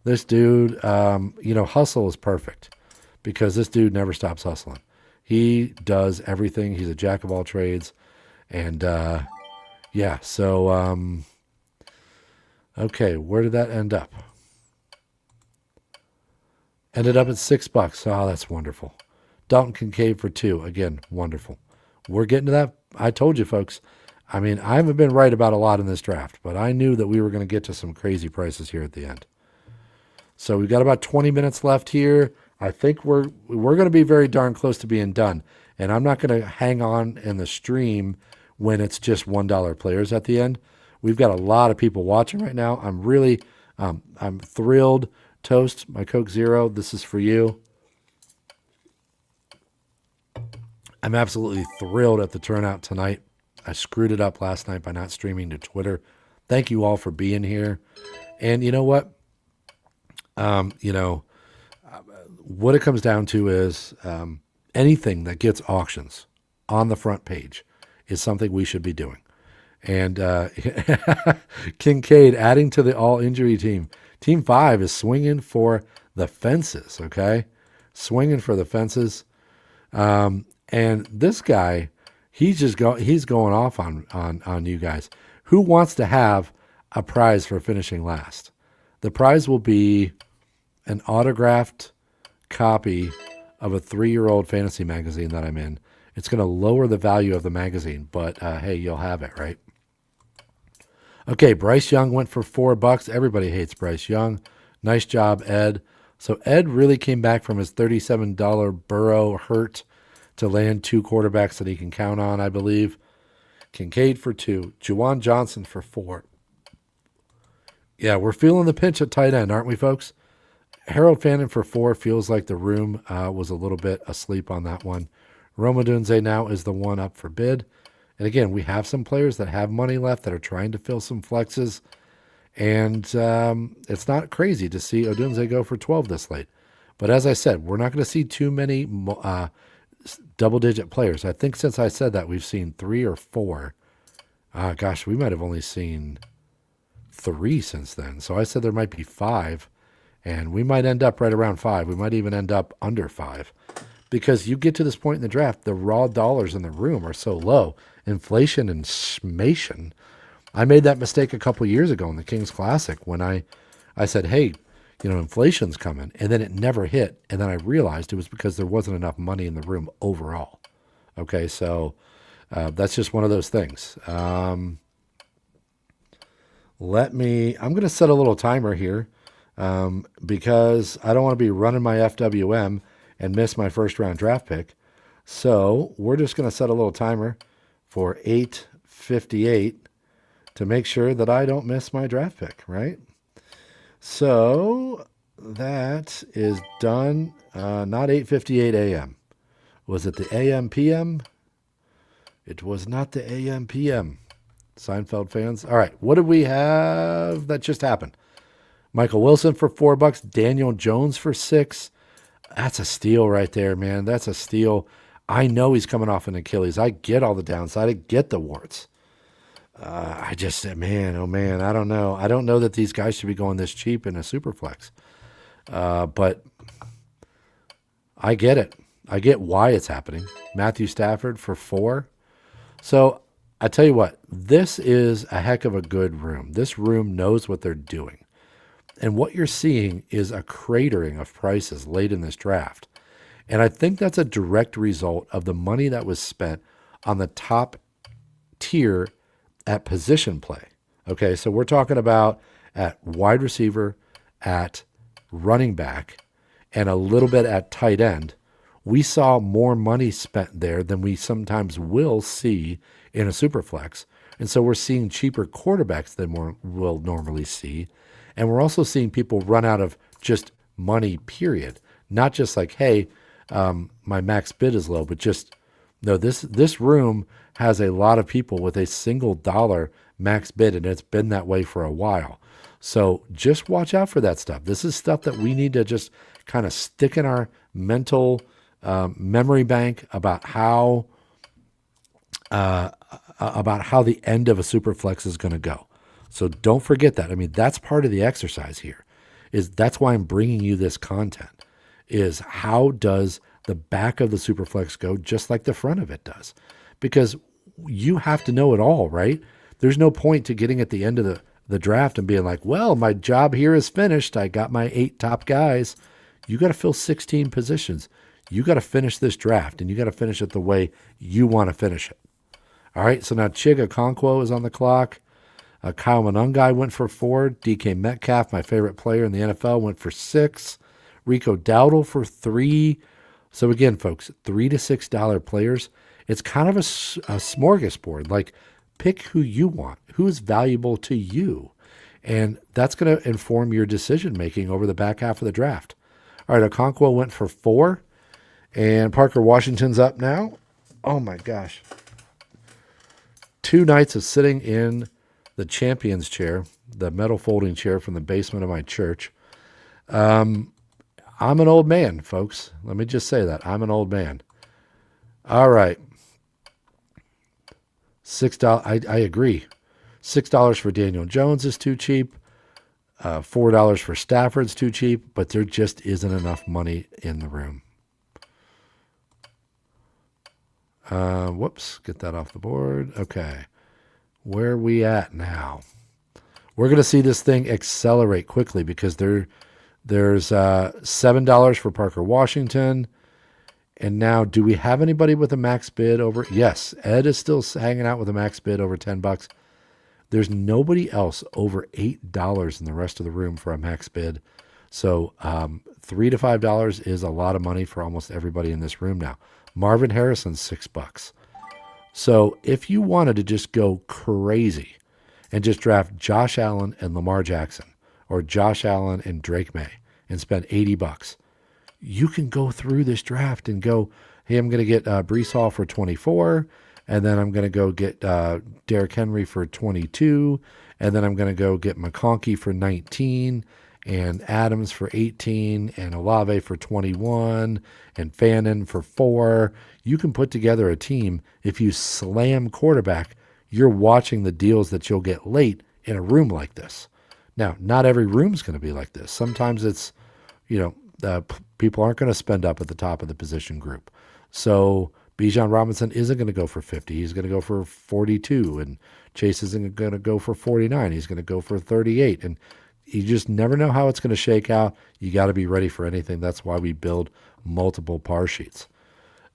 This dude, hustle is perfect because this dude never stops hustling. He does everything. He's a jack of all trades. And okay, where did that end up? Ended up at $6. Oh, that's wonderful. Dalton Kincaid for 2. Again, wonderful. We're getting to that. I told you, folks. I mean, I haven't been right about a lot in this draft, but I knew that we were going to get to some crazy prices here at the end. So we've got about 20 minutes left here. I think we're going to be very darn close to being done. And I'm not going to hang on in the stream when it's just $1 players at the end. We've got a lot of people watching right now. I'm really, I'm thrilled. Toast, my Coke Zero, this is for you. I'm absolutely thrilled at the turnout tonight. I screwed it up last night by not streaming to Twitter. Thank you all for being here. And you know what? What it comes down to is anything that gets auctions on the front page is something we should be doing. And Kincaid adding to the all-injury team. Team 5 is swinging for the fences, okay? Swinging for the fences. And this guy, he's going off on you guys. Who wants to have a prize for finishing last? The prize will be an autographed copy of a 3-year-old fantasy magazine that I'm in. It's going to lower the value of the magazine, but hey, you'll have it, right? Okay, Bryce Young went for $4. Everybody hates Bryce Young. Nice job, Ed. So Ed really came back from his $37 Burrow hurt to land 2 quarterbacks that he can count on, I believe. Kincaid for 2. Juwan Johnson for 4. Yeah, we're feeling the pinch at tight end, aren't we, folks? Harold Fannin for 4. Feels like the room was a little bit asleep on that one. Roma Dunze now is the one up for bid. And again, we have some players that have money left that are trying to fill some flexes. And it's not crazy to see Odunze go for 12 this late. But as I said, we're not going to see too many double-digit players. I think since I said that, we've seen 3 or 4. Gosh, we might have only seen 3 since then. So I said there might be 5. And we might end up right around 5. We might even end up under 5. Because you get to this point in the draft, the raw dollars in the room are so low. Inflation and schmation. I made that mistake a couple years ago in the Kings Classic when I said, hey, inflation's coming. And then it never hit. And then I realized it was because there wasn't enough money in the room overall. Okay, so that's just one of those things. I'm going to set a little timer here because I don't want to be running my FWM and miss my first round draft pick. So we're just going to set a little timer for 8:58 to make sure that I don't miss my draft pick, right? So that is done. Not 8:58 a.m. Was it the a.m. p.m.? It was not the a.m. p.m. Seinfeld fans. All right, what did we have that just happened? Michael Wilson for $4, Daniel Jones for $6. That's a steal right there, man. That's a steal. I know he's coming off an Achilles. I get all the downside. I get the warts. I just said, man, oh man, I don't know. I don't know that these guys should be going this cheap in a superflex. But I get it. I get why it's happening. Matthew Stafford for $4. So I tell you what, this is a heck of a good room. This room knows what they're doing. And what you're seeing is a cratering of prices late in this draft. And I think that's a direct result of the money that was spent on the top tier at position play. Okay, so we're talking about at wide receiver, at running back, and a little bit at tight end. We saw more money spent there than we sometimes will see in a superflex. And so we're seeing cheaper quarterbacks than we'll normally see. And we're also seeing people run out of just money, period. Not just like, hey, my max bid is low, but just, no, this room has a lot of people with a single dollar max bid, and it's been that way for a while. So just watch out for that stuff. This is stuff that we need to just kind of stick in our mental memory bank about how the end of a superflex is going to go. So don't forget that. I mean, that's part of the exercise here. That's why I'm bringing you this content. Is how does the back of the superflex go, just like the front of it does? Because you have to know it all, right? There's no point to getting at the end of the draft and being like, well, my job here is finished. I got my 8 top guys. You got to fill 16 positions. You got to finish this draft, and you got to finish it the way you want to finish it. All right, so now Chig Okonkwo is on the clock. Kyle Monangai went for 4. DK Metcalf, my favorite player in the NFL, went for 6. Rico Dowdle for 3. So again, folks, $3 to $6 players. It's kind of a smorgasbord. Like, pick who you want, who is valuable to you. And that's going to inform your decision-making over the back half of the draft. All right, Okonkwo went for 4. And Parker Washington's up now. Oh, my gosh. 2 nights of sitting in the champion's chair, the metal folding chair from the basement of my church. I'm an old man, folks. Let me just say that. I'm an old man. All right. $6. I agree. $6 for Daniel Jones is too cheap. $4 for Stafford's too cheap, but there just isn't enough money in the room. Whoops, get that off the board. Okay. Where are we at now? We're going to see this thing accelerate quickly because there's $7 for Parker Washington. And now, do we have anybody with a max bid over? Yes, Ed is still hanging out with a max bid over $10. There's nobody else over $8 in the rest of the room for a max bid. So $3 to $5 is a lot of money for almost everybody in this room now. Marvin Harrison's $6. So if you wanted to just go crazy and just draft Josh Allen and Lamar Jackson, or Josh Allen and Drake May, and spend $80, you can go through this draft and go, hey, I'm going to get Breece Hall for 24, and then I'm going to go get Derrick Henry for 22, and then I'm going to go get McConkey for 19, and Adams for 18, and Olave for 21, and Fannin for 4. You can put together a team. If you slam quarterback, you're watching the deals that you'll get late in a room like this. Now, not every room's going to be like this. Sometimes it's, people aren't going to spend up at the top of the position group. So Bijan Robinson isn't going to go for 50. He's going to go for 42, and Chase isn't going to go for 49. He's going to go for 38, and you just never know how it's going to shake out. You got to be ready for anything. That's why we build multiple par sheets.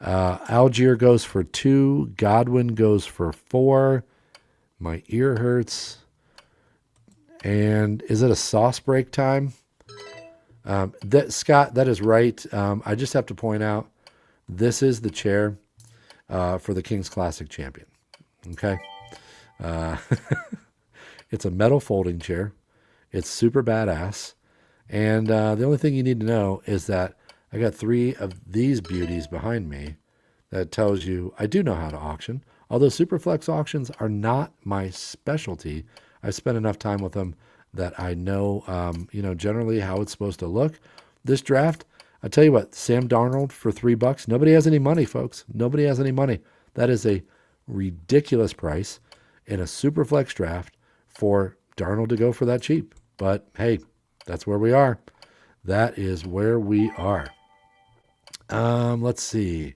Algier goes for 2. Godwin goes for 4. My ear hurts. And is it a sauce break time? Scott, that is right. I just have to point out, this is the chair for the King's Classic champion. Okay. Uh, it's a metal folding chair. It's super badass. And the only thing you need to know is that I got 3 of these beauties behind me that tells you I do know how to auction. Although superflex auctions are not my specialty, I've spent enough time with them that I know, generally how it's supposed to look. This draft, I tell you what, Sam Darnold for $3. Nobody has any money, folks. Nobody has any money. That is a ridiculous price in a superflex draft for Darnold to go for that cheap. But hey, that's where we are. That is where we are. Let's see.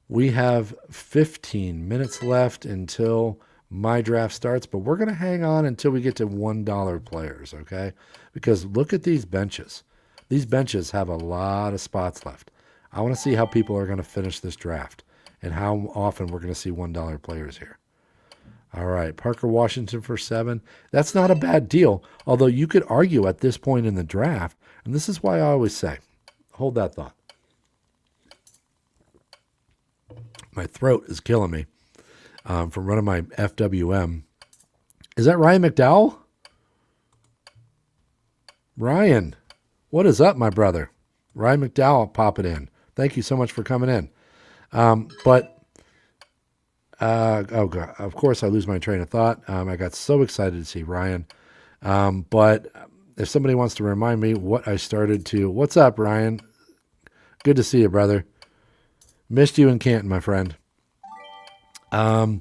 We have 15 minutes left until my draft starts, but we're going to hang on until we get to $1 players, okay? Because look at these benches. These benches have a lot of spots left. I want to see how people are going to finish this draft and how often we're going to see $1 players here. All right, Parker Washington for 7. That's not a bad deal, although you could argue at this point in the draft, and this is why I always say, hold that thought. My throat is killing me from running my FWM. Is that Ryan McDowell? Ryan, what is up, my brother? Ryan McDowell popping in. Thank you so much for coming in. Oh God, of course I lose my train of thought. I got so excited to see Ryan. But if somebody wants to remind me what I started to, what's up, Ryan? Good to see you, brother. Missed you in Canton, my friend. The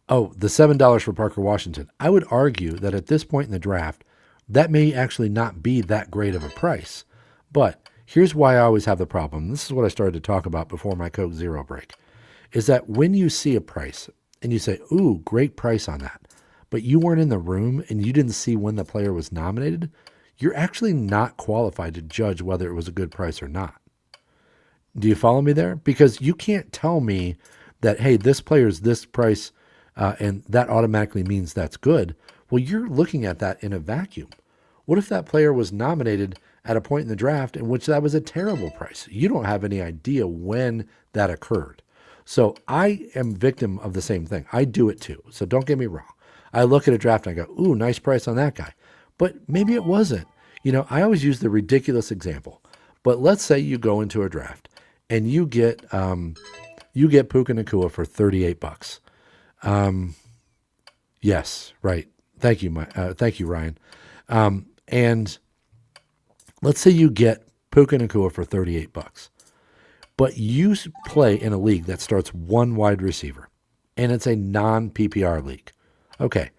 $7 for Parker Washington. I would argue that at this point in the draft, that may actually not be that great of a price. But here's why I always have the problem. This is what I started to talk about before my Coke Zero break, is that when you see a price and you say, ooh, great price on that, but you weren't in the room and you didn't see when the player was nominated, you're actually not qualified to judge whether it was a good price or not. Do you follow me there? Because you can't tell me that, hey, this player's this price, and that automatically means that's good. Well, you're looking at that in a vacuum. What if that player was nominated at a point in the draft in which that was a terrible price? You don't have any idea when that occurred. So I am victim of the same thing. I do it too. So don't get me wrong. I look at a draft and I go, ooh, nice price on that guy. But maybe it wasn't. I always use the ridiculous example. But let's say you go into a draft and you get Puka Nacua for $38. Yes, right. Thank you, Ryan. And let's say you get Puka Nacua for $38, but you play in a league that starts 1 wide receiver, and it's a non-PPR league. Okay,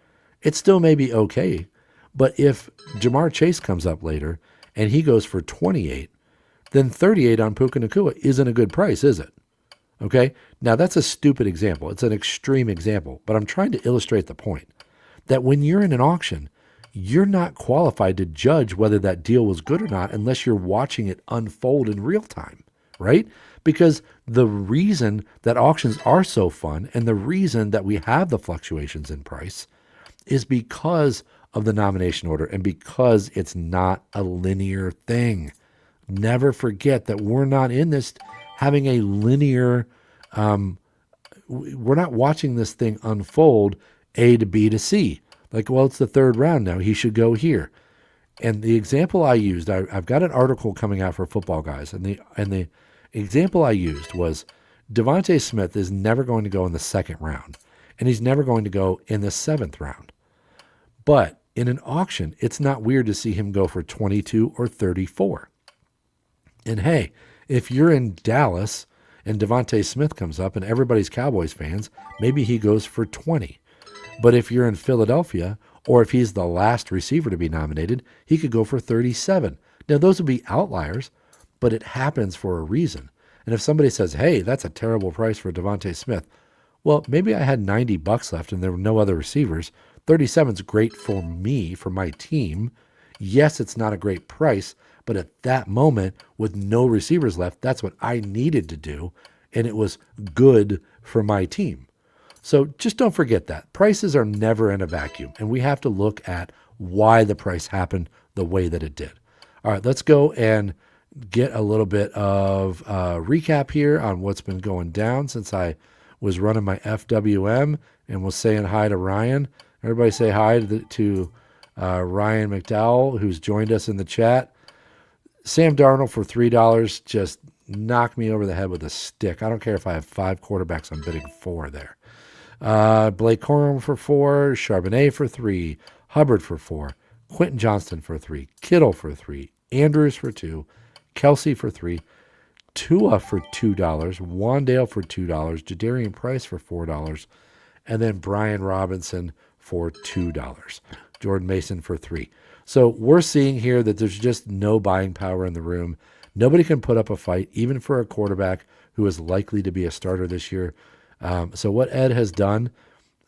it still may be okay, but if Jamar Chase comes up later and he goes for 28, then 38 on Puka Nacua isn't a good price, is it? Okay, now that's a stupid example. It's an extreme example, but I'm trying to illustrate the point that when you're in an auction, you're not qualified to judge whether that deal was good or not unless you're watching it unfold in real time, right? Because the reason that auctions are so fun and the reason that we have the fluctuations in price is because of the nomination order and because it's not a linear thing. Never forget that we're not in this having a linear, we're not watching this thing unfold A to B to C. Like, well, it's the 3rd round now. He should go here. And the example I used, I've got an article coming out for Football Guys, and the example I used was Devontae Smith is never going to go in the 2nd round, and he's never going to go in the 7th round. But in an auction, it's not weird to see him go for 22 or 34. And hey, if you're in Dallas and Devontae Smith comes up and everybody's Cowboys fans, maybe he goes for 20. But if you're in Philadelphia, or if he's the last receiver to be nominated, he could go for 37. Now, those would be outliers, but it happens for a reason. And if somebody says, hey, that's a terrible price for Devontae Smith, well, maybe I had $90 left and there were no other receivers. 37 is great for me, for my team. Yes, it's not a great price, but at that moment, with no receivers left, that's what I needed to do, and it was good for my team. So just don't forget that. Prices are never in a vacuum, and we have to look at why the price happened the way that it did. All right, let's go and get a little bit of recap here on what's been going down since I was running my FWM and was saying hi to Ryan. Everybody say hi to Ryan McDowell, who's joined us in the chat. Sam Darnold for $3 just knocked me over the head with a stick. I don't care if I have 5 quarterbacks, I'm bidding 4 there. Blake Corum for 4, Charbonnet for 3, Hubbard for 4, Quentin Johnston for 3, Kittle for 3, Andrews for 2, Kelsey for 3, Tua for $2, Wandale for $2, Jadarian Price for $4, and then Brian Robinson for $2. Jordan Mason for 3. So we're seeing here that there's just no buying power in the room. Nobody can put up a fight, even for a quarterback who is likely to be a starter this year. So what Ed has done,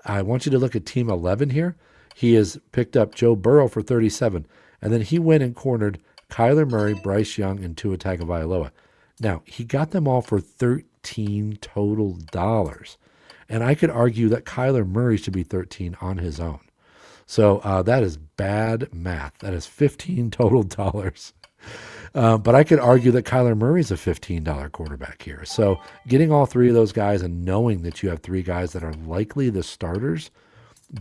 I want you to look at Team 11 here. He has picked up Joe Burrow for 37, and then he went and cornered Kyler Murray, Bryce Young, and Tua Tagovailoa. Now, he got them all for $13 total dollars. And I could argue that Kyler Murray should be 13 on his own. So that is bad math. That is $15 total dollars. But I could argue that Kyler Murray's a $15 quarterback here. So getting all 3 of those guys and knowing that you have 3 guys that are likely the starters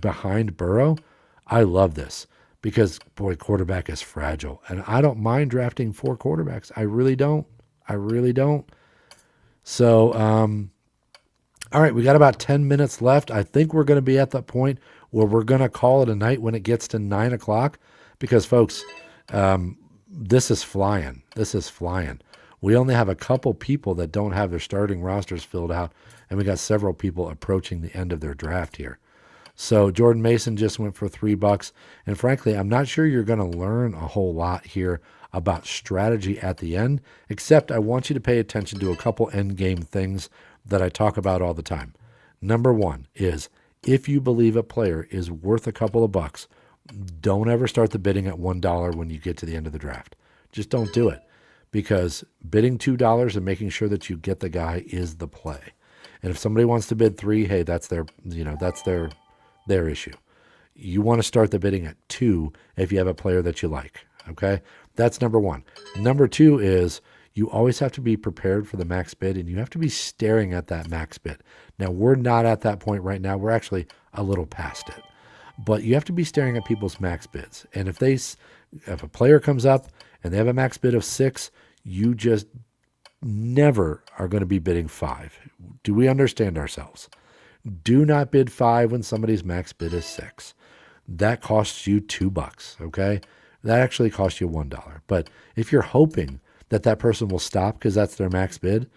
behind Burrow, I love this because, boy, quarterback is fragile. And I don't mind drafting 4 quarterbacks. I really don't. So, all right, we got about 10 minutes left. I think we're going to be at that point where we're going to call it a night when it gets to 9 o'clock because, folks, this is flying. We only have a couple people that don't have their starting rosters filled out, and we got several people approaching the end of their draft here. So Jordan Mason just went for $3, and frankly, I'm not sure you're going to learn a whole lot here about strategy at the end, except I want you to pay attention to a couple end game things that I talk about all the time. Number 1 is if you believe a player is worth a couple of bucks, don't ever start the bidding at $1 when you get to the end of the draft. Just don't do it because bidding $2 and making sure that you get the guy is the play. And if somebody wants to bid 3, hey, that's their issue. You want to start the bidding at 2 if you have a player that you like. Okay. That's number 1. Number 2 is you always have to be prepared for the max bid and you have to be staring at that max bid. Now we're not at that point right now. We're actually a little past it. But you have to be staring at people's max bids. And if a player comes up and they have a max bid of 6, you just never are going to be bidding 5. Do we understand ourselves? Do not bid 5 when somebody's max bid is 6. That costs you $2, okay? That actually costs you $1. But if you're hoping that that person will stop because that's their max bid,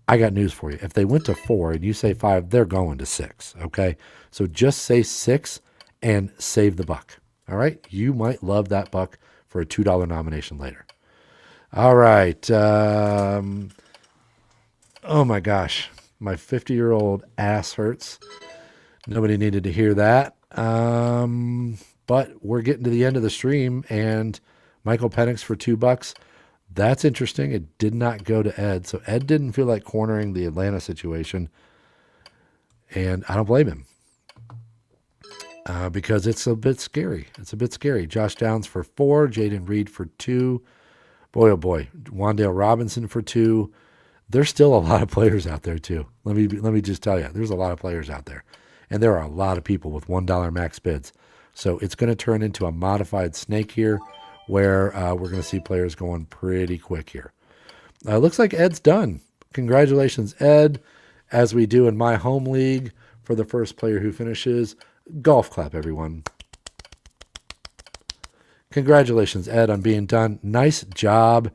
I got news for you. If they went to 4 and you say 5, they're going to 6, okay? So just say 6 and save the buck, all right? You might love that buck for a $2 nomination later. All right. Oh, my gosh. My 50-year-old ass hurts. Nobody needed to hear that. But we're getting to the end of the stream, and Michael Penix for $2. That's interesting. It did not go to Ed. So Ed didn't feel like cornering the Atlanta situation, and I don't blame him. Because it's a bit scary. Josh Downs for 4, Jaden Reed for 2. Boy, oh boy, Wandale Robinson for 2. There's still a lot of players out there too. Let me just tell you, there's a lot of players out there, and there are a lot of people with $1 max bids. So it's going to turn into a modified snake here, where we're going to see players going pretty quick here. Looks like Ed's done. Congratulations, Ed. As we do in my home league for the first player who finishes. Golf clap, everyone. Congratulations, Ed, on being done. Nice job.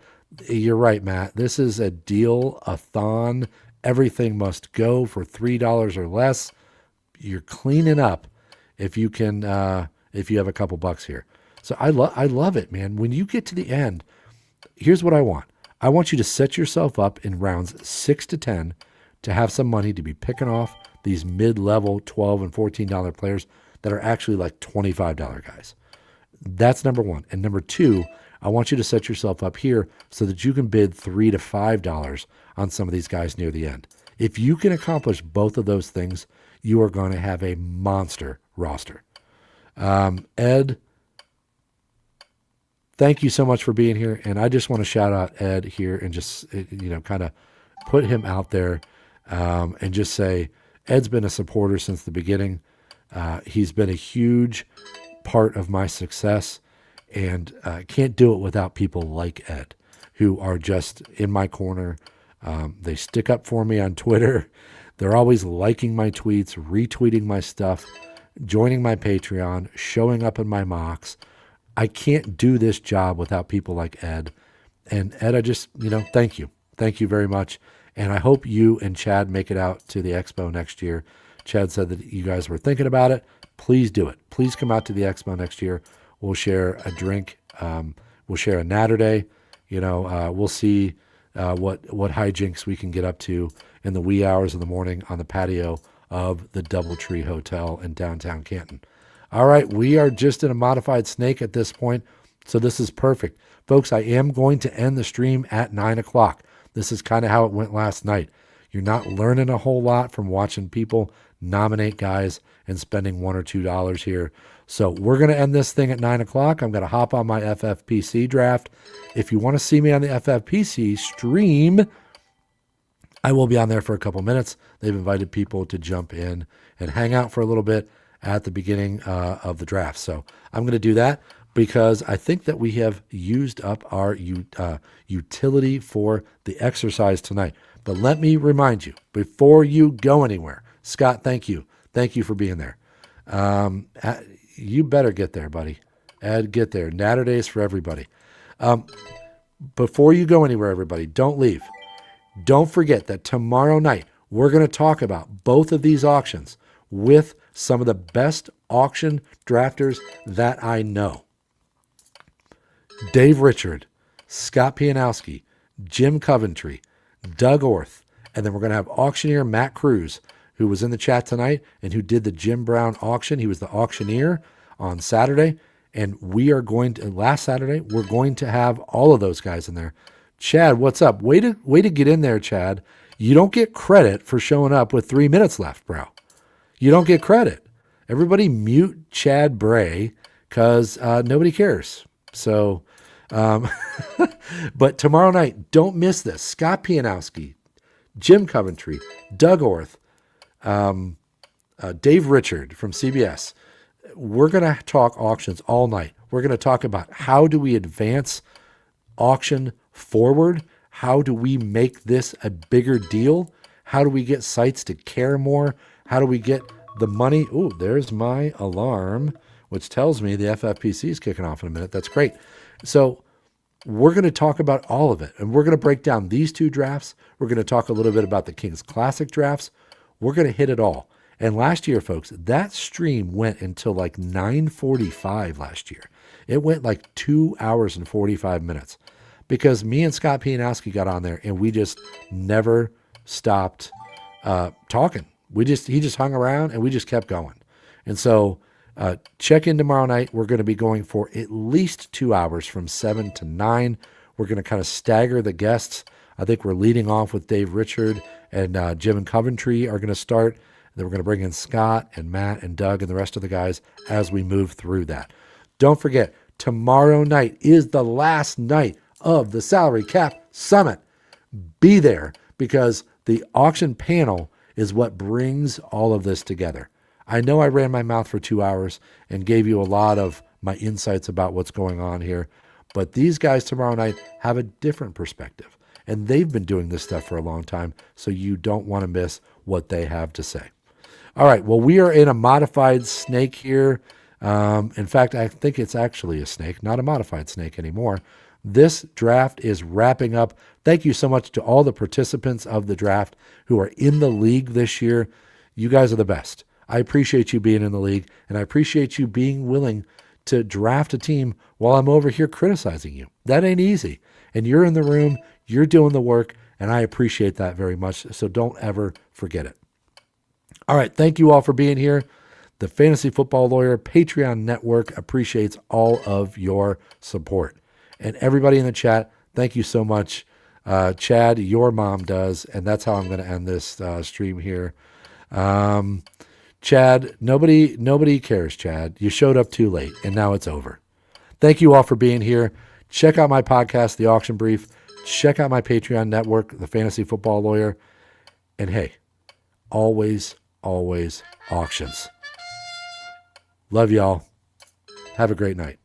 You're right, Matt. This is a deal-a-thon. Everything must go for $3 or less. You're cleaning up if you can, if you have a couple bucks here. So I love it, man. When you get to the end, here's what I want. I want you to set yourself up in rounds 6 to 10 to have some money to be picking off these mid-level $12 and $14 players that are actually like $25 guys. That's number 1. And number 2, I want you to set yourself up here so that you can bid $3 to $5 on some of these guys near the end. If you can accomplish both of those things, you are going to have a monster roster. Ed, thank you so much for being here. And I just want to shout out Ed here and just, kind of put him out there and just say, Ed's been a supporter since the beginning. He's been a huge part of my success, and can't do it without people like Ed, who are just in my corner. They stick up for me on Twitter. They're always liking my tweets, retweeting my stuff, joining my Patreon, showing up in my mocks. I can't do this job without people like Ed. And Ed, I just, thank you. Thank you very much. And I hope you and Chad make it out to the expo next year. Chad said that you guys were thinking about it. Please do it. Please come out to the expo next year. We'll share a drink. We'll share a natter day. We'll see what hijinks we can get up to in the wee hours of the morning on the patio of the DoubleTree Hotel in downtown Canton. All right, we are just in a modified snake at this point, so this is perfect. Folks, I am going to end the stream at 9 o'clock. This is kind of how it went last night. You're not learning a whole lot from watching people nominate guys and spending $1 or $2 here. So we're going to end this thing at 9 o'clock. I'm going to hop on my FFPC draft. If you want to see me on the FFPC stream, I will be on there for a couple minutes. They've invited people to jump in and hang out for a little bit at the beginning of the draft. So I'm going to do that because I think that we have used up our utility for the exercise tonight. But let me remind you, before you go anywhere, Scott, thank you. Thank you for being there. You better get there, buddy. Ed, get there. Natter days for everybody. Before you go anywhere, everybody, don't leave. Don't forget that tomorrow night, we're going to talk about both of these auctions with some of the best auction drafters that I know. Dave Richard, Scott Pianowski, Jim Coventry, Doug Orth, and then we're going to have auctioneer Matt Cruz, who was in the chat tonight and who did the Jim Brown auction. He was the auctioneer on Saturday, and last Saturday, we're going to have all of those guys in there. Chad, what's up? Way to get in there, Chad. You don't get credit for showing up with 3 minutes left, bro. You don't get credit. Everybody mute Chad Bray because nobody cares. So, but tomorrow night, don't miss this. Scott Pianowski, Jim Coventry, Doug Orth, Dave Richard from CBS. We're going to talk auctions all night. We're going to talk about how do we advance auction forward? How do we make this a bigger deal? How do we get sites to care more? How do we get the money? Oh, there's my alarm, which tells me the FFPC is kicking off in a minute. That's great. So we're going to talk about all of it, and we're going to break down these two drafts. We're going to talk a little bit about the Kings Classic drafts. We're going to hit it all. And last year, folks, that stream went until like 9:45 last year. It went like 2 hours and 45 minutes because me and Scott Pianowski got on there and we just never stopped talking. He just hung around and we just kept going. And so check in tomorrow night. We're going to be going for at least 2 hours from 7 to 9. We're going to kind of stagger the guests. I think we're leading off with Dave Richard and Jim and Coventry are going to start. Then we're going to bring in Scott and Matt and Doug and the rest of the guys as we move through that. Don't forget, tomorrow night is the last night of the Salary Cap Summit. Be there because the auction panel is what brings all of this together. I know I ran my mouth for 2 hours and gave you a lot of my insights about what's going on here, but these guys tomorrow night have a different perspective, and they've been doing this stuff for a long time, so you don't want to miss what they have to say. All right, well, we are in a modified snake here. In fact, I think it's actually a snake, not a modified snake anymore. This draft is wrapping up. Thank you so much to all the participants of the draft who are in the league this year. You guys are the best. I appreciate you being in the league, and I appreciate you being willing to draft a team while I'm over here criticizing you. That ain't easy. And you're in the room, you're doing the work, and I appreciate that very much. So don't ever forget it. All right, thank you all for being here. The Fantasy Football Lawyer Patreon Network appreciates all of your support. And everybody in the chat, thank you so much. Chad, your mom does, and that's how I'm going to end this stream here. Chad, nobody cares, Chad. You showed up too late, and now it's over. Thank you all for being here. Check out my podcast, The Auction Brief. Check out my Patreon network, The Fantasy Football Lawyer. And hey, always, always auctions. Love y'all. Have a great night.